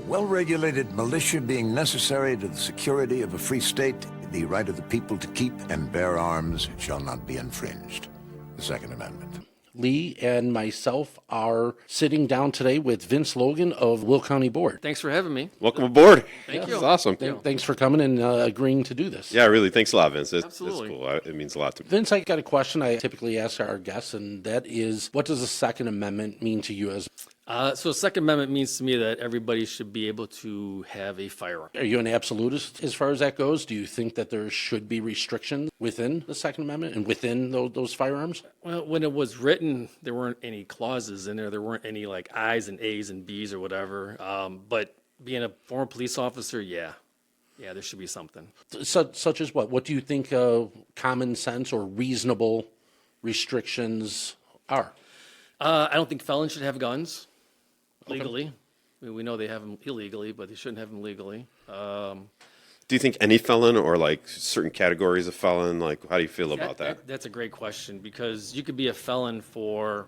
well-regulated militia being necessary to the security of a free state, the right of the people to keep and bear arms shall not be infringed. The Second Amendment. Leigh and myself are sitting down today with Vince Logan of Will County Board. Thanks for having me. Welcome aboard. Thank This you. is awesome. Thanks for coming and agreeing to do this. Yeah, really. Thanks a lot, Vince. Absolutely. It's cool. It means a lot to me. Vince, I got a question I typically ask our guests, and that is, what does the Second Amendment mean to you as? So the Second Amendment means to me that everybody should be able to have a firearm. Are you an absolutist as far as that goes? Do you think that there should be restrictions within the Second Amendment and within those firearms? Well, when it was written, there weren't any clauses in there. There weren't any like I's and A's and B's or whatever. But being a former police officer, yeah, there should be something. Such as what? What do you think common sense or reasonable restrictions are? I don't think felons should have guns legally. I mean, we know they have them illegally, but they shouldn't have them legally. Do you think any felon or like certain categories of felon, like how do you feel about that? That's a great question because you could be a felon for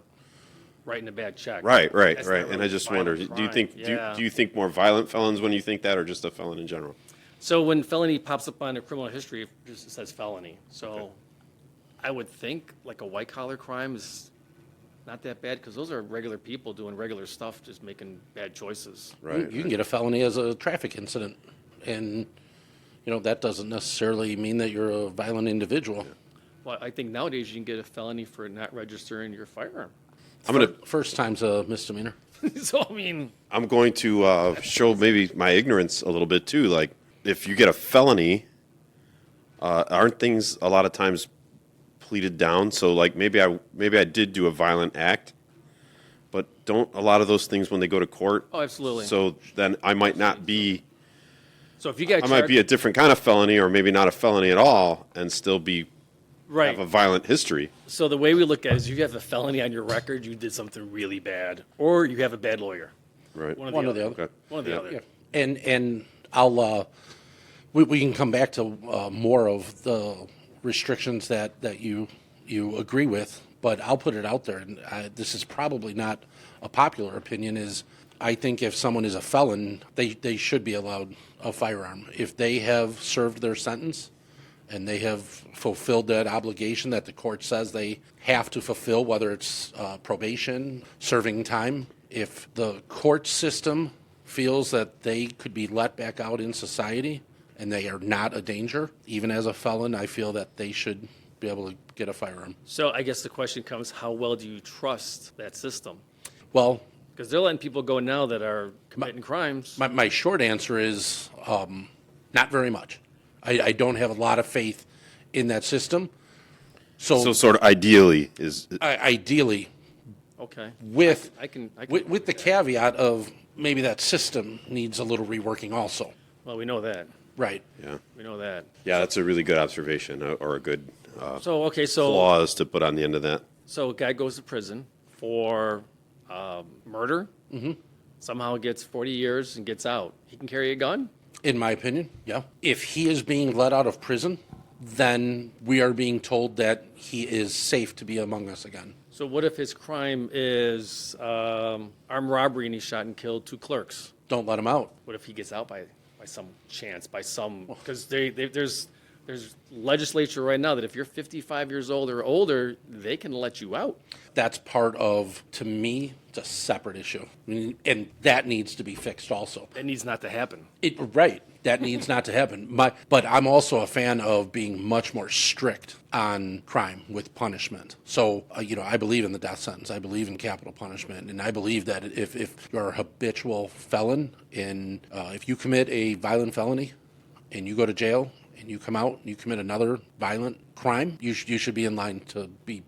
writing a bad check. Right. That's not And really I just a violent wonder, do you crime. think Yeah. do you think more violent felons when you think that, or just a felon in general? So when felony pops up on a criminal history, it just says felony. So Okay. I would think like a white collar crime is not that bad because those are regular people doing regular stuff, just making bad choices. Right. You can get a felony as a traffic incident, and that doesn't necessarily mean that you're a violent individual. Well, I think nowadays you can get a felony for not registering your firearm. First time's a misdemeanor. So I mean, I'm going to show maybe my ignorance a little bit too. Like, if you get a felony, aren't things a lot of times pleaded down? So, like, maybe I did do a violent act, but don't a lot of those things when they go to court? oh, absolutely. So then I might not be. So if you get I might be a different kind of felony, or maybe not a felony at all, and still be right. have a violent history. So the way we look at it is, if you have a felony on your record, you did something really bad, or you have a bad lawyer. Right. One or the other. Okay. One or the Yeah. other. Yeah. And I'll we can come back to more of the restrictions that you agree with, but I'll put it out there, and this is probably not a popular opinion, is I think if someone is a felon, they should be allowed a firearm. If they have served their sentence and they have fulfilled that obligation that the court says they have to fulfill, whether it's probation, serving time, if the court system feels that they could be let back out in society and they are not a danger, even as a felon, I feel that they should be able to get a firearm. So I guess the question comes, how well do you trust that system? Well, Because they're letting people go now that are committing crimes. my short answer is not very much. I don't have a lot of faith in that system. So sort of ideally is Ideally, Okay. with I can with the caveat of maybe that system needs a little reworking also. Well, we know that. Right. yeah. We know that. Yeah, that's a really good observation, or a good So clause to put on the end of that. so a guy goes to prison for murder. Mm-hmm. Somehow gets 40 years and gets out. He can carry a gun. In my opinion, yeah. If he is being let out of prison, then we are being told that he is safe to be among us again. So what if his crime is armed robbery and he shot and killed 2 clerks? Don't let him out. What if he gets out by some chance, because there's legislature right now that if you're 55 years old or older, they can let you out. That's part of, to me, it's a separate issue. I mean, and that needs to be fixed also. That needs not to happen. Right. That needs not to happen. But I'm also a fan of being much more strict on crime with punishment. So, I believe in the death sentence. I believe in capital punishment. And I believe that if you're a habitual felon, and if you commit a violent felony and you go to jail and you come out and you commit another violent crime, you should be in line to be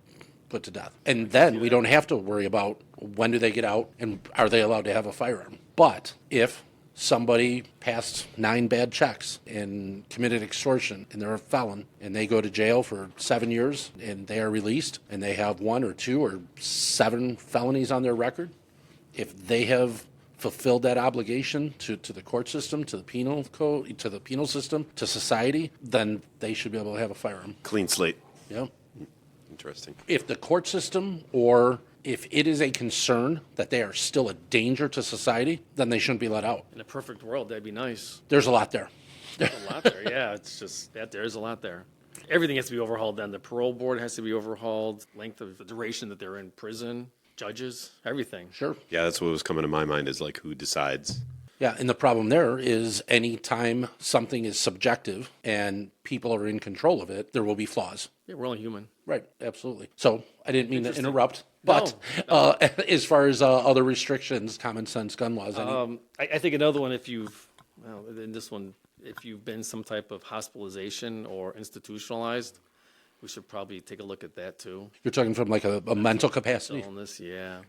put to death. And then we don't have to worry about when do they get out and are they allowed to have a firearm. But if somebody passed 9 bad checks and committed extortion and they're a felon and they go to jail for 7 years and they are released and they have 1 or 2 or 7 felonies on their record, if they have fulfilled that obligation to the court system, to the penal code, to the penal system, to society, then they should be able to have a firearm. Clean slate. Yeah. Interesting. If the court system or If it is a concern that they are still a danger to society, then they shouldn't be let out. In a perfect world, that'd be nice. There's a lot there. There's a lot there. Yeah, it's just that there's a lot there. Everything has to be overhauled then. The parole board has to be overhauled, length of the duration that they're in prison, judges, everything. Sure. Yeah, that's what was coming to my mind is like who decides. Yeah, and the problem there is anytime something is subjective and people are in control of it, there will be flaws. Yeah, we're only human. Right, absolutely. So I didn't mean to interrupt, but No. as far as other restrictions, common sense gun laws, I think another one, if you've, well, in this one, if you've been some type of hospitalization or institutionalized, we should probably take a look at that too. you're talking from like a mental capacity. Illness, yeah.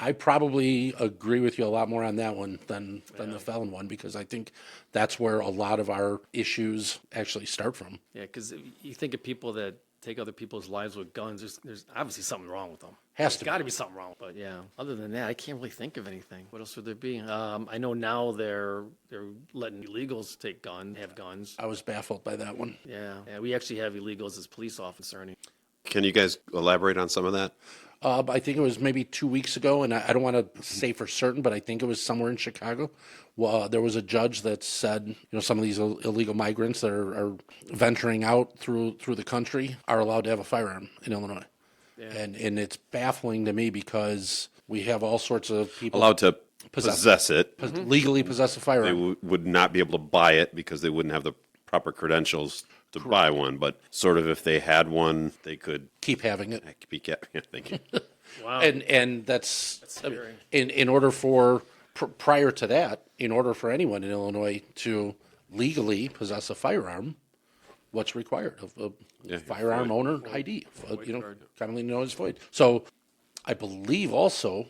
I probably agree with you a lot more on that one than the felon one, because I think that's where a lot of our issues actually start from. Yeah, because you think of people that take other people's lives with guns, there's obviously something wrong with them. Has to Got to be something wrong. But yeah, other than that, I can't really think of anything. What else would there be? I know now they're letting illegals have guns. I was baffled by that one. Yeah, we actually have illegals as police officer. Can you guys elaborate on some of that? I think it was maybe 2 weeks ago, and I don't want to say for certain, but I think it was somewhere in Chicago. Well, there was a judge that said, some of these illegal migrants that are venturing out through the country are allowed to have a firearm in Illinois. Yeah. And it's baffling to me because we have all sorts of people Allowed to possess it. legally possess a They firearm. would not be able to buy it because they wouldn't have the proper credentials to buy one. But sort of if they had one, they could Keep having it. be kept. Yeah, thank you. Wow. And that's scary. in order for prior to that, in order for anyone in Illinois to legally possess a firearm, what's required of a firearm owner ID, commonly known as FOID. So I believe also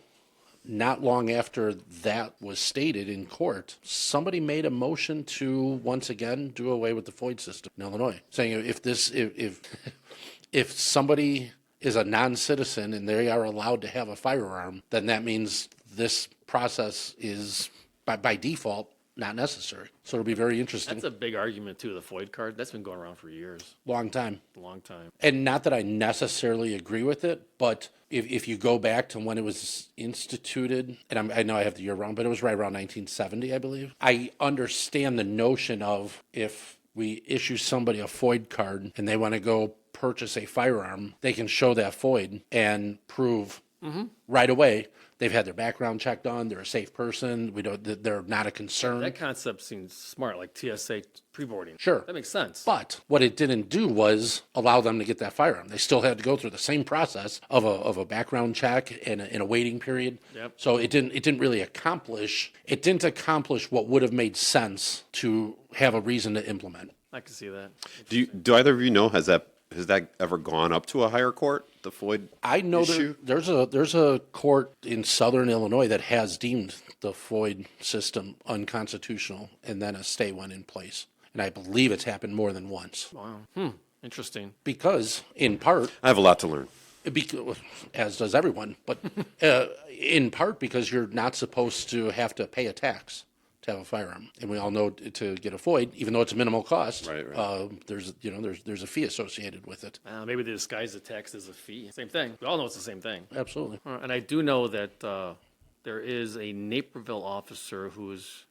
not long after that was stated in court, somebody made a motion to once again do away with the FOID system in Illinois, saying if somebody is a non-citizen and they are allowed to have a firearm, then that means this process is by default not necessary. So it'll be very interesting. That's a big argument too. The FOID card, that's been going around for years, Long time. a long time. And not that I necessarily agree with it, but if you go back to when it was instituted, and I know I have the year wrong, but it was right around 1970, I believe. I understand the notion of if we issue somebody a FOID card and they want to go purchase a firearm, they can show that FOID and prove right away they've had their background check done, they're a safe person, they're not a concern. That concept seems smart, like TSA pre-boarding. Sure. That makes sense. But what it didn't do was allow them to get that firearm. They still had to go through the same process of a background check and a waiting period. Yep. So it didn't really accomplish what would have made sense to have a reason to implement. I can see that. Do either of you know, has that ever gone up to a higher court, the FOID I know issue? there's a court in southern Illinois that has deemed the FOID system unconstitutional, and then a stay went in place. And I believe it's happened more than once. Wow. Interesting. Because, in part, I have a lot to learn. as does everyone, but in part because you're not supposed to have to pay a tax to have a firearm, and we all know to get a FOID, even though it's a minimal cost, Right. there's a fee associated with it. Maybe they disguise the tax as a fee. Same thing. We all know it's the same thing. Absolutely. And I do know that there is a Naperville officer who is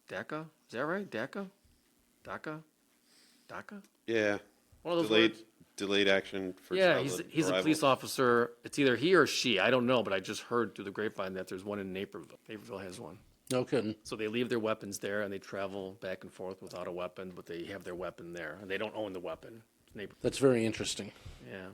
DACA. Is that right? DACA? Yeah. One of those Delayed words? delayed action for Yeah, childhood he's a arrival. police officer. It's either he or she. I don't know, but I just heard through the grapevine that there's one in Naperville. Naperville has one. No kidding. So they leave their weapons there and they travel back and forth without a weapon, but they have their weapon there and they don't own the weapon. That's very interesting. Yeah.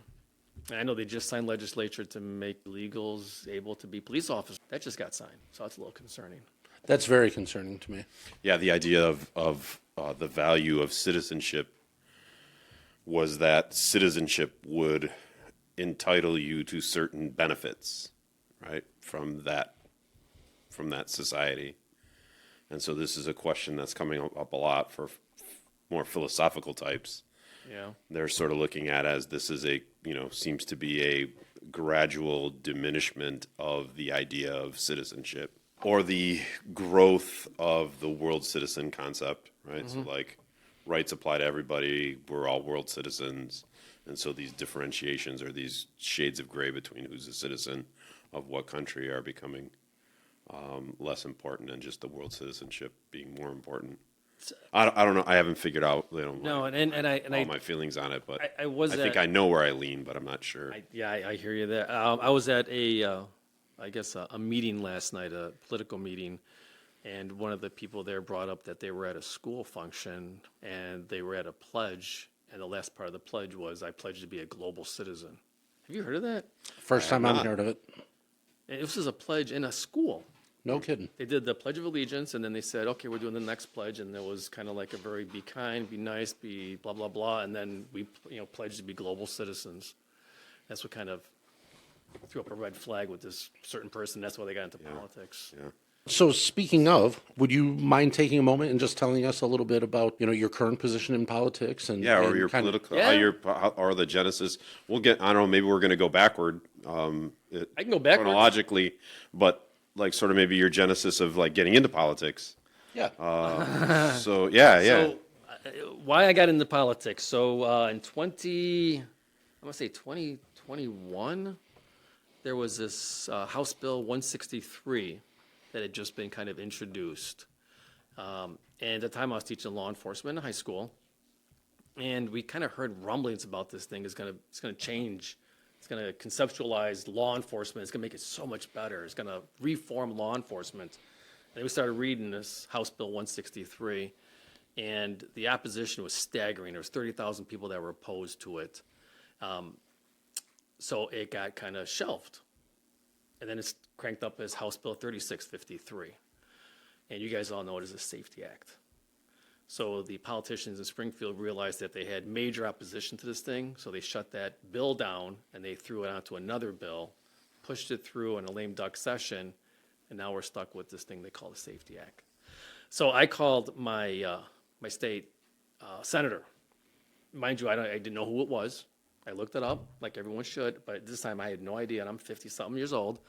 And I know they just signed legislature to make illegals able to be police officers. That just got signed, so that's a little concerning. That's very concerning to me. Yeah, the idea of the value of citizenship was that citizenship would entitle you to certain benefits, right, from that society. And so this is a question that's coming up a lot for more philosophical types. Yeah. They're sort of looking at as this is seems to be a gradual diminishment of the idea of citizenship or the growth of the world citizen concept, right? So like rights apply to everybody. We're all world citizens. And so these differentiations or these shades of gray between who's a citizen of what country are becoming less important, and just the world citizenship being more important. I don't know. I haven't figured out No, all my feelings on it, but I was I think at- I know where I lean, but I'm not sure. I hear you there. I was at I guess a meeting last night, a political meeting, and one of the people there brought up that they were at a school function and they were at a pledge, and the last part of the pledge was, "I pledge to be a global citizen." Have you heard of that? First time I've not. heard of it. And this was a pledge in a school. No kidding. They did the Pledge of Allegiance, and then they said, "Okay, we're doing the next pledge," and there was kind of like a very be kind, be nice, be blah blah blah, and then we pledged to be global citizens. That's what kind of threw up a red flag with this certain person. That's why they got into politics. Yeah. So speaking of, would you mind taking a moment and just telling us a little bit about, your current position in politics and Yeah, or and your kind of- political, Yeah. or the genesis. We'll get. I don't know. Maybe we're going to go backward. I can go backwards. chronologically, but like sort of maybe your genesis of like getting into politics. Yeah. So yeah. So, why I got into politics? So in 2021, there was this House Bill 163 that had just been kind of introduced. And at the time, I was teaching law enforcement in high school, and we kind of heard rumblings about this thing. It's gonna change. It's gonna conceptualize law enforcement. It's gonna make it so much better. It's gonna reform law enforcement. And we started reading this House Bill 163, and the opposition was staggering. There was 30,000 people that were opposed to it. So it got kind of shelved. And then it's cranked up as House Bill 3653. And you guys all know it as a Safety Act. So the politicians in Springfield realized that they had major opposition to this thing, so they shut that bill down and they threw it onto another bill, pushed it through in a lame duck session, and now we're stuck with this thing they call the Safety Act. So I called my my state senator. Mind you, I didn't know who it was. I looked it up, like everyone should, but this time I had no idea, and I'm 50-something years old.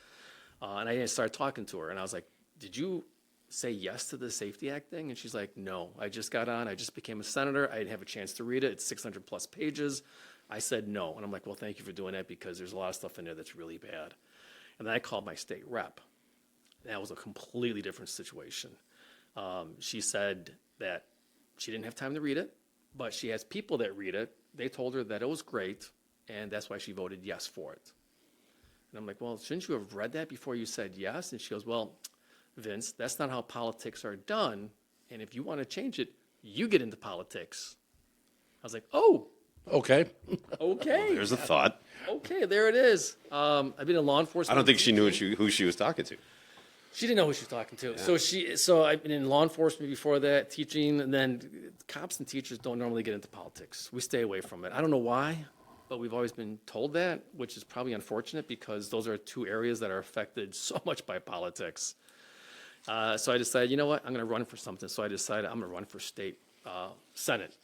And I started talking to her, and I was like, "Did you say yes to the Safety Act thing?" And she's like, "No, I just got on. I just became a senator. I didn't have a chance to read it. It's 600-plus pages." I said no. And I'm like, "Well, thank you for doing that, because there's a lot of stuff in there that's really bad." And then I called my state rep. That was a completely different situation. She said that she didn't have time to read it, but she has people that read it. They told her that it was great, and that's why she voted yes for it. And I'm like, "Well, shouldn't you have read that before you said yes?" And she goes, "Well, Vince, that's not how politics are done, and if you want to change it, you get into politics." I was like, "Oh, Okay. okay, There's a thought. okay, there it is." I've been in law I enforcement. don't think she knew who she was talking to. She didn't know who she was talking to. So I've been in law enforcement before that, teaching, and then cops and teachers don't normally get into politics. We stay away from it. I don't know why, but we've always been told that, which is probably unfortunate, because those are two areas that are affected so much by politics. So I decided, you know what, I'm going to run for something. So I decided I'm going to run for state senate.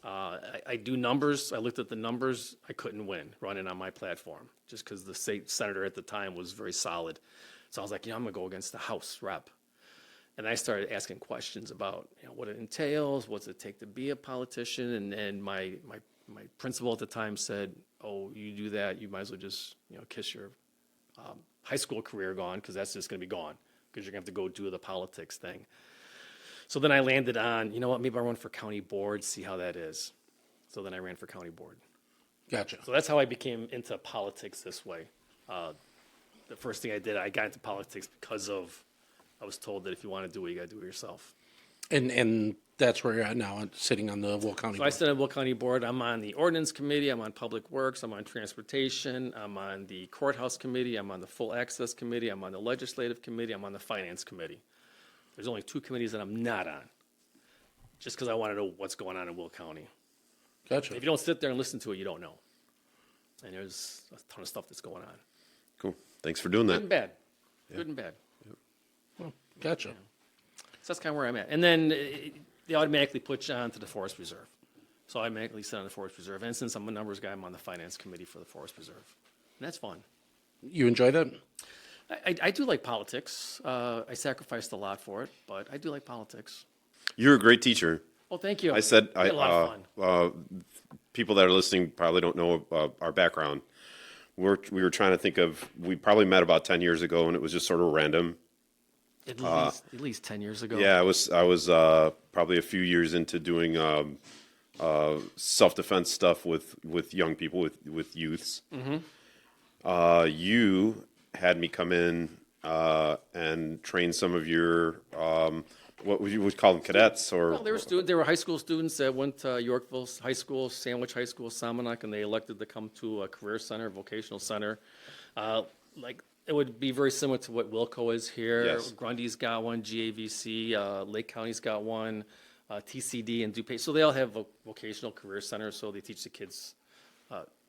I do numbers. I looked at the numbers. I couldn't win running on my platform, just because the state senator at the time was very solid. So I was like, I'm going to go against the House rep. And I started asking questions about what it entails, what's it take to be a politician. And my principal at the time said, "Oh, you do that, you might as well just kiss your high school career gone, because that's just going to be gone, because you're going to have to go do the politics thing." So then I landed on, maybe I'll run for county board, see how that is. So then I ran for county board. Gotcha. So that's how I became into politics this way. The first thing I did, I got into politics because I was told that if you want to do it, you got to do it yourself. And that's where you're at now, sitting on the Will County So I Board. sit on the Will County Board. I'm on the Ordinance Committee. I'm on Public Works. I'm on Transportation. I'm on the Courthouse Committee. I'm on the Full Access Committee. I'm on the Legislative Committee. I'm on the Finance Committee. There's only 2 committees that I'm not on, just because I want to know what's going on in Will County. Gotcha. If you don't sit there and listen to it, you don't know. And there's a ton of stuff that's going on. Cool. Thanks for doing Good that. and bad. Good and bad. Gotcha. So that's kind of where I'm at. And then they automatically put you on to the Forest Reserve. So I automatically sit on the Forest Reserve. And since I'm a numbers guy, I'm on the Finance Committee for the Forest Reserve. And that's fun. You enjoy that? I do like politics. I sacrificed a lot for it, but I do like politics. You're a great teacher. Oh, thank you. I said, We had a lot of fun. people that are listening probably don't know our background. We were trying to think of, we probably met about 10 years ago, and it was just sort of random. At least 10 years ago. Yeah, I was probably a few years into doing self-defense stuff with young people, with youths. You had me come in and train some of your what you would call them, cadets, or Well, they were high school students that went to Yorkville High School, Sandwich High School, Salmonock, and they elected to come to a career center, vocational center. Like, it would be very similar to what Wilco is here. Yes. Grundy's got one, GAVC, Lake County's got one, TCD and DuPage. So they all have vocational career centers, so they teach the kids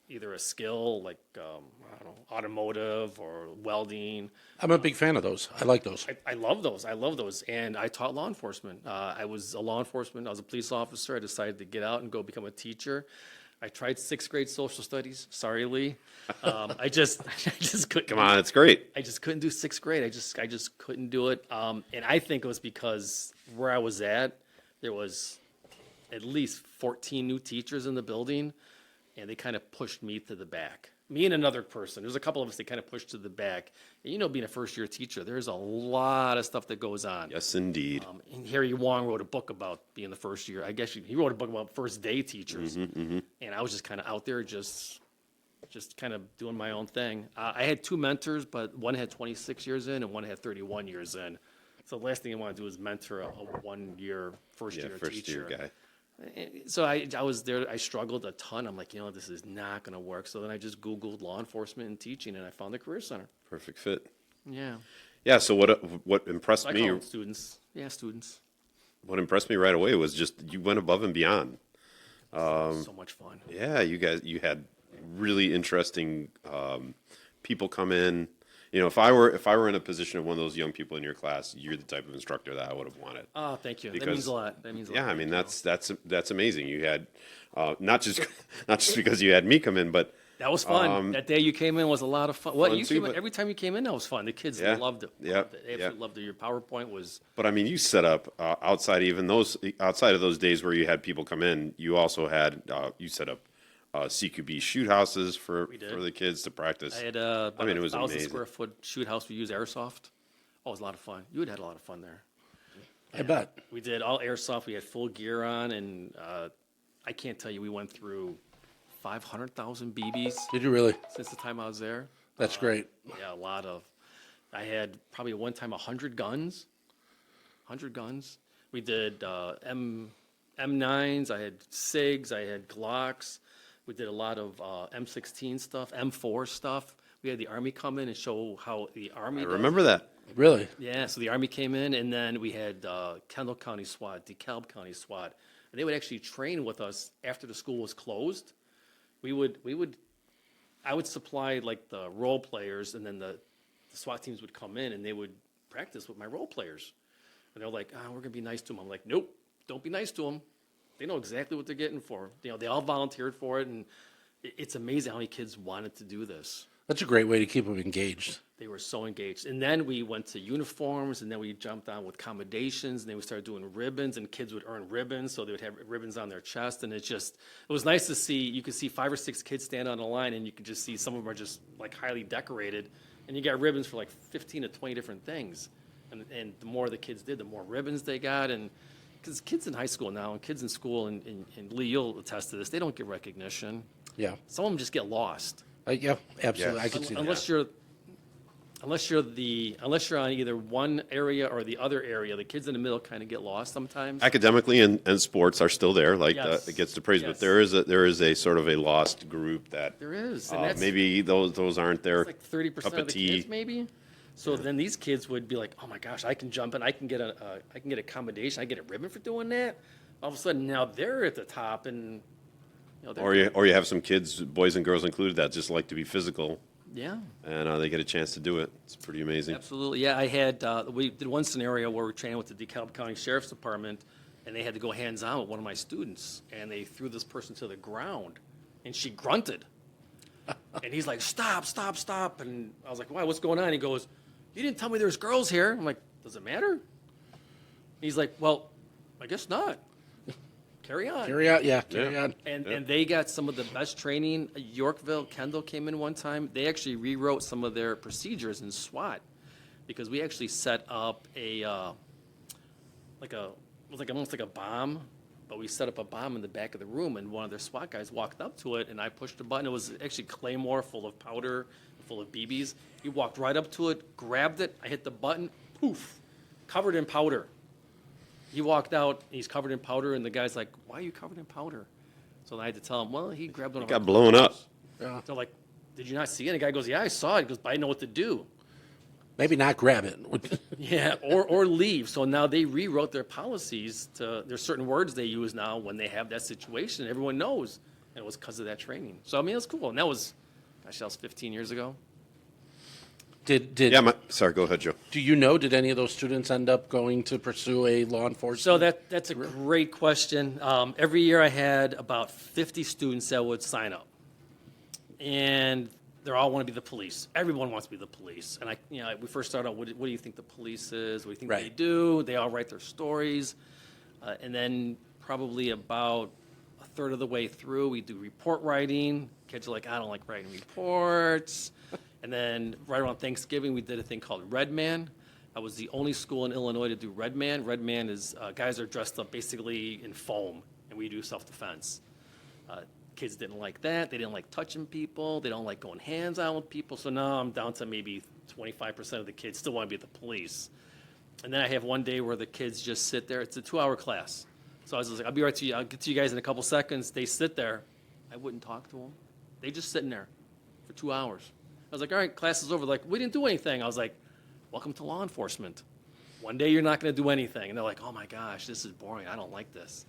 either a skill like, I don't know, automotive or welding. I'm a big fan of those. I like those. I love those. I love those. And I taught law enforcement. I was a law enforcement. I was a police officer. I decided to get out and go become a teacher. I tried sixth grade social studies. Sorry, Lee. I just couldn't. come on, it's great. I just couldn't do sixth grade. I just couldn't do it. And I think it was because where I was at, there was at least 14 new teachers in the building, and they kind of pushed me to the back. Me and another person. There's a couple of us they kind of pushed to the back. And you know, being a first-year teacher, there's a lot of stuff that goes on. Yes, indeed. And Harry Wong wrote a book about being the first year. I guess he wrote a book about first-day teachers. And I was just kind of out there just kind of doing my own thing. I had two mentors, but one had 26 years in and one had 31 years in. So the last thing I want to do is mentor a one-year, first-year First-year teacher. guy. So I was there. I struggled a ton. I'm like, this is not going to work. So then I just Googled law enforcement and teaching, and I found the Career Center. Perfect fit. Yeah. Yeah. So what impressed I me? call them students. Yeah, students. What impressed me right away was just you went above and beyond. So much fun. Yeah, you had really interesting people come in. If I were in a position of one of those young people in your class, you're the type of instructor that I would have wanted. Oh, thank you. That Because- means a lot. That means a lot. Yeah, I mean Thank you. that's amazing. You had not just because you had me come in, but That was fun. That day you came in was a lot of fun. Well, fun you too, came in, but- every time you came in, that was fun. The kids Yeah, loved it. yeah, Loved it. They yeah. absolutely loved it. Your PowerPoint was. I mean, you set up outside of those days where you had people come in. You also had you set up CQB shoot houses for the kids to practice. I had it was 1,000 amazing. square foot shoot house. We use airsoft. Oh, it was a lot of fun. You had a lot of fun there. I bet. We did all airsoft. We had full gear on, and I can't tell you, we went through 500,000 BBs Did you really? since the time I was there. That's great. Yeah, a lot of. I had probably one time 100 guns. 100 guns. We did M9s. I had SIGs. I had Glocks. We did a lot of M16 stuff, M4 stuff. We had the Army come in and show how the Army I does remember it. that. Really? Yeah, so the Army came in, and then we had Kendall County SWAT, DeKalb County SWAT, and they would actually train with us after the school was closed. I would supply like the role players, and then the SWAT teams would come in, and they would practice with my role players. And they're like, we're gonna be nice to them. I'm like, nope, don't be nice to them. They know exactly what they're getting for. They all volunteered for it, and it's amazing how many kids wanted to do this. That's a great way to keep them engaged. They were so engaged. And then we went to uniforms, and then we jumped on with accommodations, and then we started doing ribbons, and kids would earn ribbons, so they would have ribbons on their chest. And it was nice to see. You could see 5 or 6 kids stand on the line, and you could just see some of them are just like highly decorated. And you got ribbons for like 15 to 20 different things. And the more the kids did, the more ribbons they got. And because kids in high school now, and kids in school, and Lee, you'll attest to this, they don't get recognition. Yeah. Some of them just get lost. Yeah, absolutely. Yes. I can see that. Unless you're on either one area or the other area, the kids in the middle kind of get lost sometimes. Academically and sports are still there, like Yes. it gets the praise, Yes. but there is a sort of a lost group that There is, and that's maybe those aren't their like 30% cup of the tea. kids, maybe. So then these kids would be like, "Oh my gosh, I can jump in, I can get accommodation, I get a ribbon for doing that." All of a sudden, now they're at the top, and they're, Or you have some kids, boys and girls included, that just like to be physical, yeah. and they get a chance to do it. It's pretty amazing. Absolutely, yeah. We did one scenario where we're training with the DeKalb County Sheriff's Department, and they had to go hands-on with one of my students, and they threw this person to the ground, and she grunted. And he's like, stop, stop, stop. And I was like, why, what's going on? He goes, you didn't tell me there's girls here. I'm like, does it matter? He's like, well, I guess not. carry on. Carry on, yeah, carry on. And they got some of the best training. Yorkville, Kendall came in one time. They actually rewrote some of their procedures in SWAT because we actually set up it was like almost like a bomb, but we set up a bomb in the back of the room, and one of their SWAT guys walked up to it, and I pushed the button. It was actually Claymore full of powder, full of BBs. He walked right up to it, grabbed it. I hit the button, poof, covered in powder. He walked out, and he's covered in powder, and the guy's like, "Why are you covered in powder?" So I had to tell him, "Well, he grabbed one of our Got blown up. Yeah. They're like, "Did you not see it?" And the guy goes, "Yeah, I saw it." He goes, "But I know what to do." Maybe not grab it. Yeah, or leave. So now they rewrote their policies to, there's certain words they use now when they have that situation. Everyone knows. And it was because of that training. So, I mean, it's cool. And that was 15 years ago. Sorry, go ahead, Joe. Do you know, did any of those students end up going to pursue a law enforcement? So that's a great question. Every year I had about 50 students that would sign up. And they all want to be the police. Everyone wants to be the police. And we first started out, what do you think the police is? What do you think they Right. do? They all write their stories. And then probably about a third of the way through, we do report writing. Kids are like, I don't like writing reports. And then right around Thanksgiving, we did a thing called Red Man. I was the only school in Illinois to do Red Man. Red Man is guys are dressed up basically in foam, and we do self-defense. Kids didn't like that. They didn't like touching people. They don't like going hands-on with people. So now I'm down to maybe 25% of the kids still want to be the police. And then I have one day where the kids just sit there. It's a 2-hour class. So I was like, I'll be right to you. I'll get to you guys in a couple seconds. They sit there. I wouldn't talk to them. They just sitting there for 2 hours. I was like, all right, class is over. Like, we didn't do anything. I was like, welcome to law enforcement. One day you're not going to do anything. And they're like, oh my gosh, this is boring. I don't like this.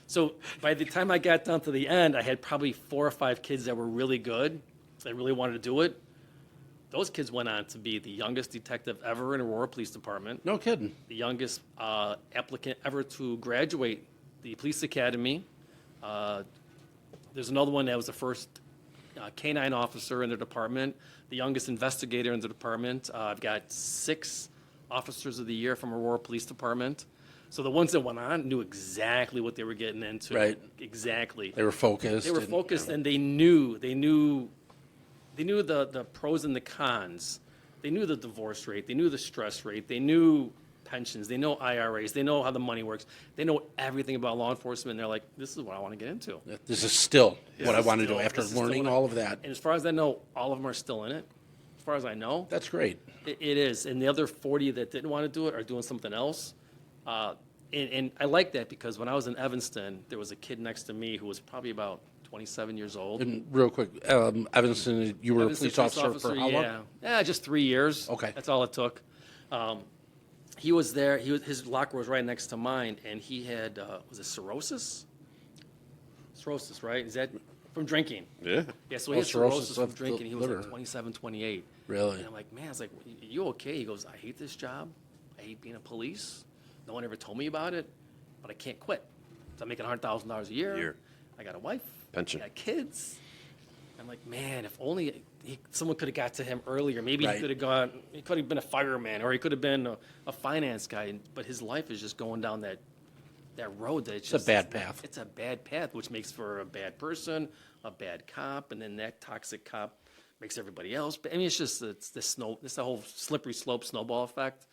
So by the time I got down to the end, I had probably 4 or 5 kids that were really good, that really wanted to do it. Those kids went on to be the youngest detective ever in Aurora Police Department, No kidding. the youngest applicant ever to graduate the police academy. There's another one that was the first canine officer in the department, the youngest investigator in the department. I've got 6 officers of the year from Aurora Police Department. So the ones that went on knew exactly what they were getting into. Right. Exactly. They were focused. They were focused, and they knew the pros and the cons. They knew the divorce rate. They knew the stress rate. They knew pensions. They know IRAs. They know how the money works. They know everything about law enforcement. And they're like, this is what I want to get into. This is still what I want to do Still- after this is still learning what I- all of that. And as far as I know, all of them are still in it. As far as I know, That's great. it is. And the other 40 that didn't want to do it are doing something else. And I like that because when I was in Evanston, there was a kid next to me who was probably about 27 years old. And real quick, Evanston, you were Evanston a police officer for how long? Yeah, just 3 years. Okay. That's all it took. He was there. His locker was right next to mine, and he had was it cirrhosis? Cirrhosis, right? Is that from drinking? Yeah. Yeah. So he had cirrhosis cirrhosis from of the drinking. He was liver. like 27, 28. Really? And I'm like, man, I was like, you okay? He goes, I hate this job. I hate being a police. No one ever told me about it, but I can't quit. So I'm making $100,000 a year. I got a wife. Pension. I got kids. I'm like, man, if only someone could have got to him earlier. Maybe Right. he could have gone. He could have been a fireman, or he could have been a finance guy. But his life is just going down that road. That it's a bad path. It's a bad path, which makes for a bad person, a bad cop, and then that toxic cop makes everybody else. But I mean, it's the whole slippery slope snowball effect.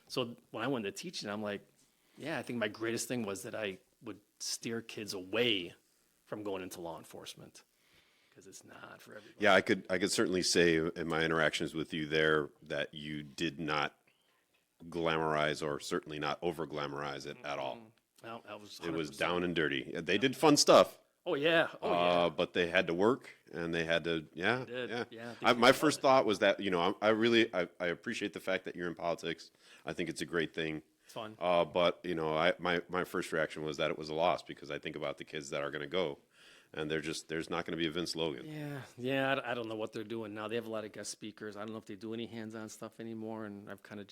So when I went to teaching, I'm like, yeah, I think my greatest thing was that I would steer kids away from going into law enforcement because it's not for everybody. Yeah, I could certainly say in my interactions with you there that you did not glamorize or certainly not over glamorize it at all. No, that was It was 100%. down and dirty. They did fun stuff, Oh yeah. Oh yeah. but they had to work and they had to, did, yeah. yeah. My first thought was that, I appreciate the fact that you're in politics. I think it's a great thing. It's fun. But my first reaction was that it was a loss because I think about the kids that are going to go, and there's not going to be a Vince Logan. Yeah. I don't know what they're doing now. They have a lot of guest speakers. I don't know if they do any hands-on stuff anymore, and I've kind of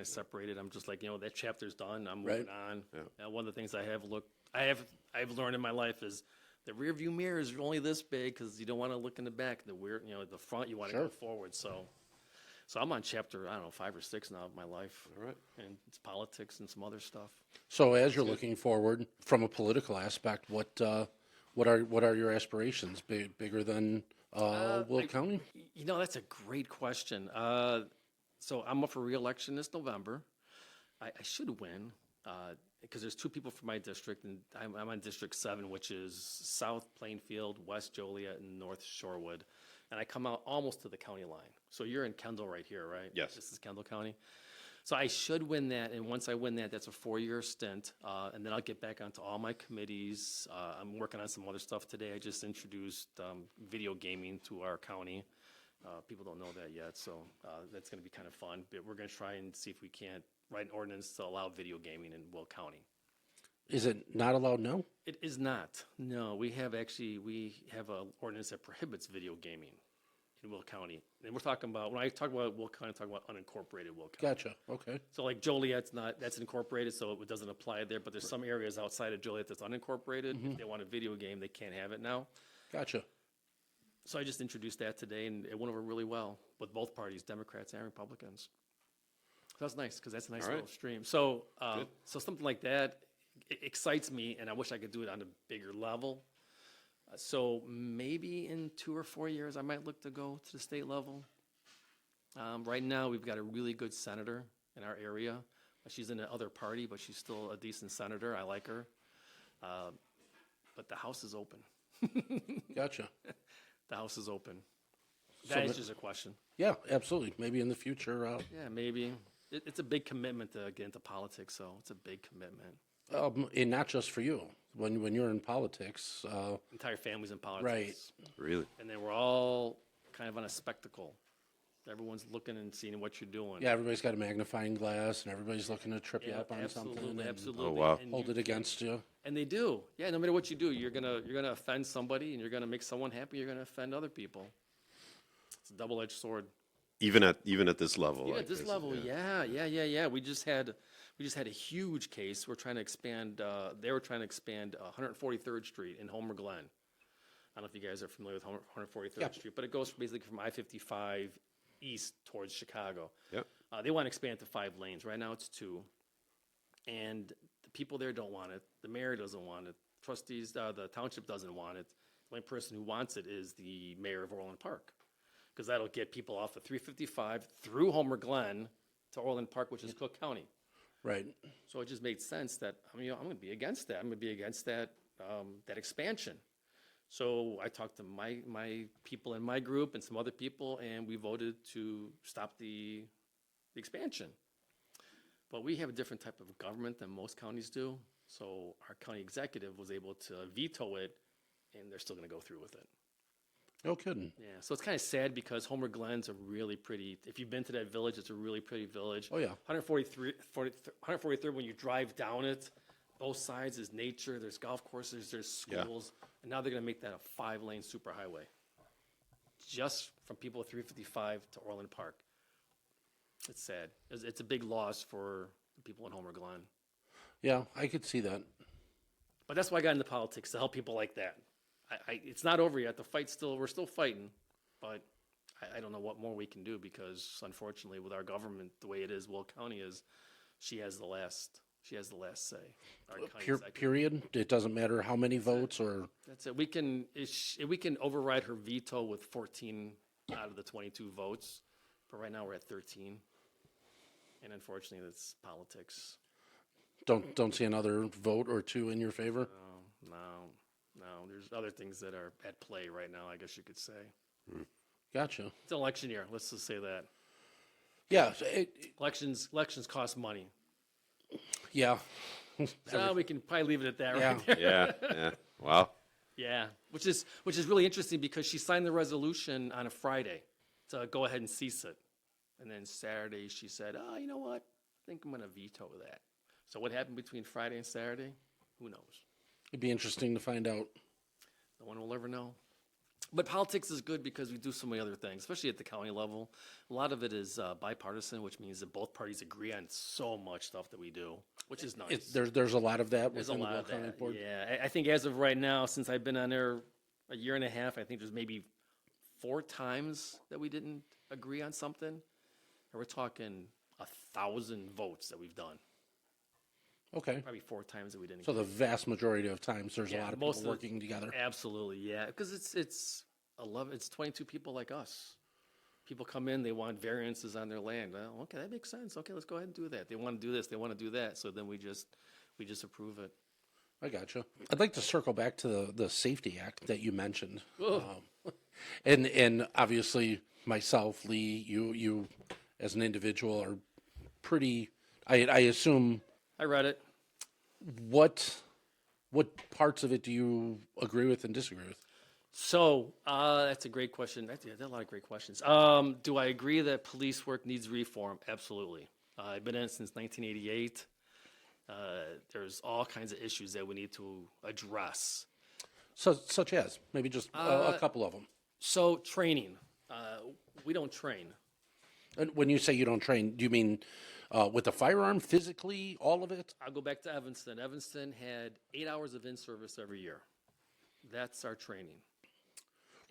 separated. I'm just like, that chapter's done. I'm moving on. Yeah. One of the things I've learned in my life is the rear view mirror is only this big because you don't want to look in the back. The front you want to go forward. So So I'm on chapter, I don't know, 5 or 6 now of my life. All right. And it's politics and some other stuff. So as you're looking forward from a political aspect, what are your aspirations? Bigger than Will County? You know, that's a great question. So I'm up for reelection this November. I should win because there's 2 people from my district, and I'm on District 7, which is South Plainfield, West Joliet, and North Shorewood. And I come out almost to the county line. So you're in Kendall right here, right? Yes. This is Kendall County. So I should win that, and once I win that, that's a 4-year stint, and then I'll get back onto all my committees. I'm working on some other stuff today. I just introduced video gaming to our county. People don't know that yet, so that's going to be kind of fun. But we're going to try and see if we can't write an ordinance to allow video gaming in Will County. Is it not allowed now? It is not. No, we have an ordinance that prohibits video gaming in Will County. And we're talking about, when I talk about Will County, I'm talking about unincorporated Will County. Gotcha. Okay. So like Joliet's that's incorporated, so it doesn't apply there, but there's some areas outside of Joliet that's unincorporated. If they want a video game, they can't have it now. Gotcha. So I just introduced that today, and it went over really well with both parties, Democrats and Republicans. So that's nice, because that's a nice All right. little stream. So, so something like that excites me, and I wish I could do it on a bigger level. So maybe in 2 or 4 years, I might look to go to the state level. Right now, we've got a really good senator in our area. She's in the other party, but she's still a decent senator. I like her. But the House is open. Gotcha. The House is open. So That the- answers your question. Yeah, absolutely. Maybe in the future. Yeah, maybe. It's a big commitment to get into politics, so it's a big commitment. And not just for you. When you're in politics, Entire families in politics. Right. Really? And then we're all kind of on a spectacle. Everyone's looking and seeing what you're doing. yeah, everybody's got a magnifying glass, and everybody's looking to trip you Yeah, up on something absolutely, and absolutely. Oh, wow. And hold it against you. And they do. Yeah, no matter what you do, you're gonna offend somebody, and you're gonna make someone happy. You're gonna offend other people. It's a double-edged sword. Even at this level. Even like at this level, yeah. We just had a huge case. We're trying to expand. They were trying to expand 143rd Street in Homer Glen. I don't know if you guys are familiar with 143rd Yeah. Street, but it goes basically from I-55 east towards Chicago. Yep. They want to expand to 5 lanes. Right now it's 2, and the people there don't want it. The mayor doesn't want it. Trustees, the township doesn't want it. The only person who wants it is the mayor of Orland Park, because that'll get people off of 355 through Homer Glen to Orland Park, which is Cook County. Right. So it just made sense that I'm going to be against that. I'm going to be against that that expansion. So I talked to my people in my group and some other people, and we voted to stop the expansion. But we have a different type of government than most counties do. So our county executive was able to veto it, and they're still going to go through with it. No kidding. Yeah, so it's kind of sad because Homer Glen's a really pretty, if you've been to that village, it's a really pretty village. Oh, yeah. 143rd, when you drive down it, both sides is nature, there's golf courses, there's Yeah. schools, and now they're going to make that a 5-lane superhighway. Just from people at 355 to Orland Park. It's sad. It's a big loss for the people in Homer Glen. Yeah, I could see that. But that's why I got into politics, to help people like that. It's not over yet. We're still fighting, but I don't know what more we can do because unfortunately with our government, the way it is, Will County is, she has the last say. Our county executive. Period. It doesn't matter how many votes or. That's it. We can override her veto with 14 out of the 22 votes, but right now we're at 13. And unfortunately, that's politics. Don't see another vote or 2 in your favor. No, there's other things that are at play right now, I guess you could say. Gotcha. It's an election year, let's just say that. Yeah. Elections cost money. Yeah. So we can probably leave it at that Yeah. right there. Yeah. Wow. Yeah, which is really interesting because she signed the resolution on a Friday to go ahead and cease it. And then Saturday she said, oh, you know what? I think I'm going to veto that. So what happened between Friday and Saturday? Who knows? It'd be interesting to find out. No one will ever know. But politics is good because we do so many other things, especially at the county level. A lot of it is bipartisan, which means that both parties agree on so much stuff that we do, which is nice. There's a lot of that There's a within the lot Will of County that. Board. Yeah, I think as of right now, since I've been on there a year and a half, I think there's maybe 4 times that we didn't agree on something. And we're talking 1,000 votes that we've done. Okay. Probably 4 times that we didn't. So the vast majority of times, there's a Yeah, lot of most people of the- working together. Absolutely, yeah. Because it's 22 people like us. People come in, they want variances on their land. Well, okay, that makes sense. Okay, let's go ahead and do that. They want to do this, they want to do that. So then we just approve it. I gotcha. I'd like to circle back to the Safety Act that you mentioned. Ugh. And obviously myself, Lee, you as an individual are pretty, I assume, I read it. what parts of it do you agree with and disagree with? So that's a great question. That's a lot of great questions. Do I agree that police work needs reform? Absolutely. I've been in it since 1988. There's all kinds of issues that we need to address. So, such as maybe just a couple of them. So training, we don't train. And when you say you don't train, do you mean with the firearm, physically, all of it? I'll go back to Evanston. Evanston had 8 hours of in-service every year. That's our training.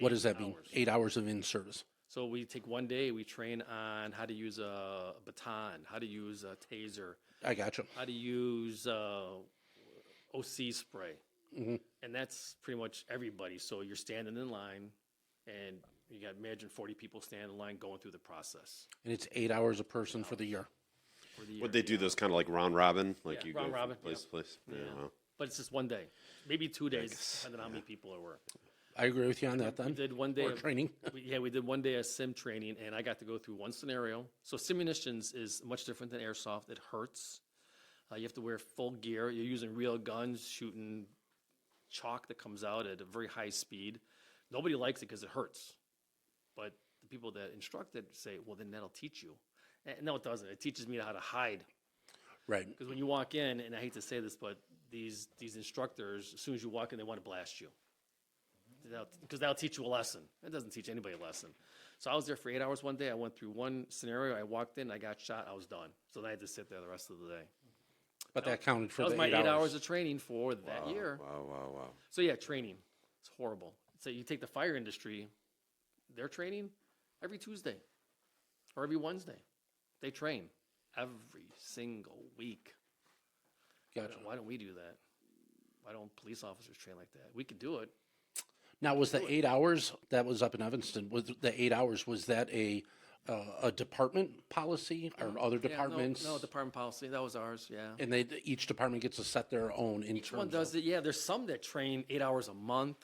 What does that mean? hours. 8 hours of in-service. So we take one day, we train on how to use a baton, how to use a taser, I gotcha. how to use OC spray. And that's pretty much everybody. So you're standing in line, and you got, imagine 40 people standing in line going through the process And it's 8 hours a person for the year. for the year. Would they do those kind of like round robin? Like Yeah, you round go robin, from place yeah. to place? Yeah. wow. But it's just one day, maybe 2 days, depending on how many people there were. I agree with you on that then. We did one day Or of training. we did one day of sim training, and I got to go through one scenario. So simmunitions is much different than airsoft. It hurts. You have to wear full gear. You're using real guns, shooting chalk that comes out at a very high speed. Nobody likes it because it hurts. But the people that instruct it say, well, then that'll teach you. And no, it doesn't. It teaches me how to hide. Right. Because when you walk in, and I hate to say this, but these instructors, as soon as you walk in, they want to blast you. Because that'll teach you a lesson. It doesn't teach anybody a lesson. So I was there for 8 hours one day. I went through one scenario. I walked in, I got shot, I was done. So then I had to sit there the rest of the day. But that counted for That was the my 8 8 hours. hours of training for that year. Wow. So yeah, training. It's horrible. So you take the fire industry, they're training every Tuesday or every Wednesday. They train every single week. Gotcha. Why don't we do that? Why don't police officers train like that? We could do it. Now, was the 8 hours that was up in Evanston? Was the 8 hours? Was that a department policy or other Yeah, departments? no, department policy. That was ours, yeah. And each department gets to set their own in Each one terms does of. it. Yeah, there's some that train 8 hours a month.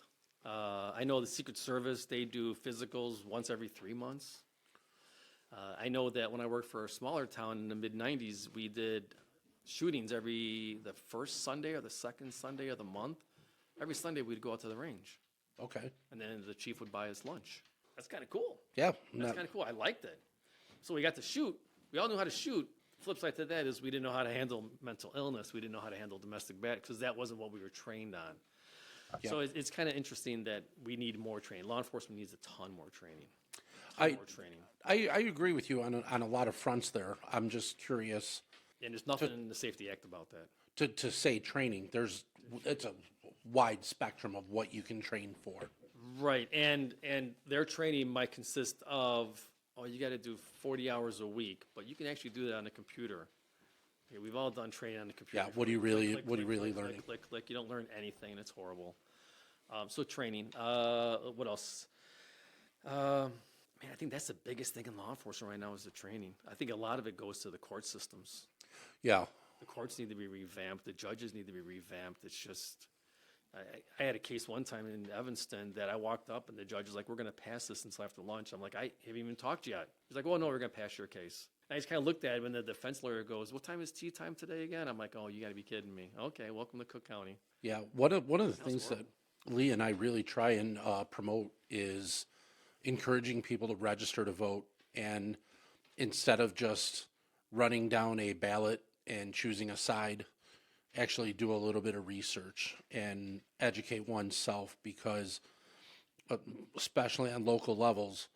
I know the Secret Service, they do physicals once every 3 months. I know that when I worked for a smaller town in the mid-'90s, we did shootings the first Sunday or the second Sunday of the month. Every Sunday, we'd go out to the range, Okay. and then the chief would buy us lunch. That's kind of cool. Yeah. That's kind of cool. I liked it. So we got to shoot. We all knew how to shoot. Flip side to that is we didn't know how to handle mental illness. We didn't know how to handle domestic battery because that wasn't what we were trained on. Yeah. So it's kind of interesting that we need more training. Law enforcement needs a ton more training. More training. I agree with you on a lot of fronts there. I'm just curious And there's nothing in the Safety Act about that. to say training. It's a wide spectrum of what you can train for. Right. And their training might consist of, you got to do 40 hours a week, but you can actually do that on a computer. Okay, we've all done training on the computer. Yeah, what are you really Click, learning? Click. You don't learn anything. It's horrible. So training. What else? Man, I think that's the biggest thing in law enforcement right now is the training. I think a lot of it goes to the court systems. Yeah. The courts need to be revamped. The judges need to be revamped. It's just, I had a case one time in Evanston that I walked up and the judge was like, we're going to pass this until after lunch. I'm like, I haven't even talked yet. He's like, well, no, we're going to pass your case. And I just kind of looked at him and the defense lawyer goes, what time is tea time today again? I'm like, oh, you got to be kidding me. Okay, welcome to Cook County. Yeah. One of the things that Lee and I really try and promote is encouraging people to register to vote, and instead of just running down a ballot and choosing a side, actually do a little bit of research and educate oneself, because especially on local levels,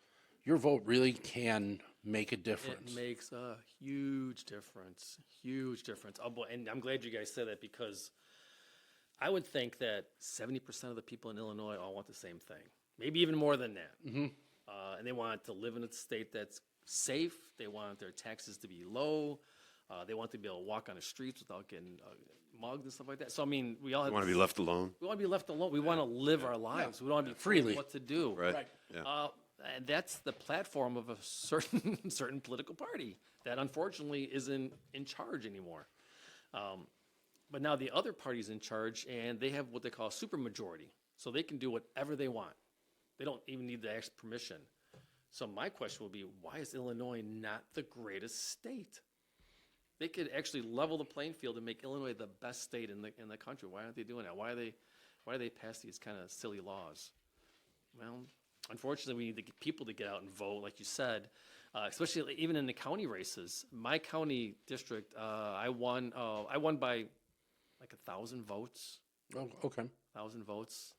your vote really can make a difference. It makes a huge difference. Huge difference. Oh, boy, and I'm glad you guys said that because I would think that 70% of the people in Illinois all want the same thing. Maybe even more than that. And they want to live in a state that's safe. They want their taxes to be low. They want to be able to walk on the streets without getting mugged and stuff like that. So, I mean, we all have Want to be left alone? we want to be left alone. We want to live our lives. We don't want to be Freely. told what to do. Right. Yeah. And that's the platform of a certain political party that unfortunately isn't in charge anymore. But now the other party's in charge, and they have what they call a supermajority, so they can do whatever they want. They don't even need to ask permission. So my question would be, why is Illinois not the greatest state? They could actually level the playing field and make Illinois the best state in the country. Why aren't they doing that? Why do they pass these kind of silly laws? Well, unfortunately, we need the people to get out and vote, like you said, especially even in the county races. My county district, I won by like 1,000 votes. Oh, okay. 1,000 votes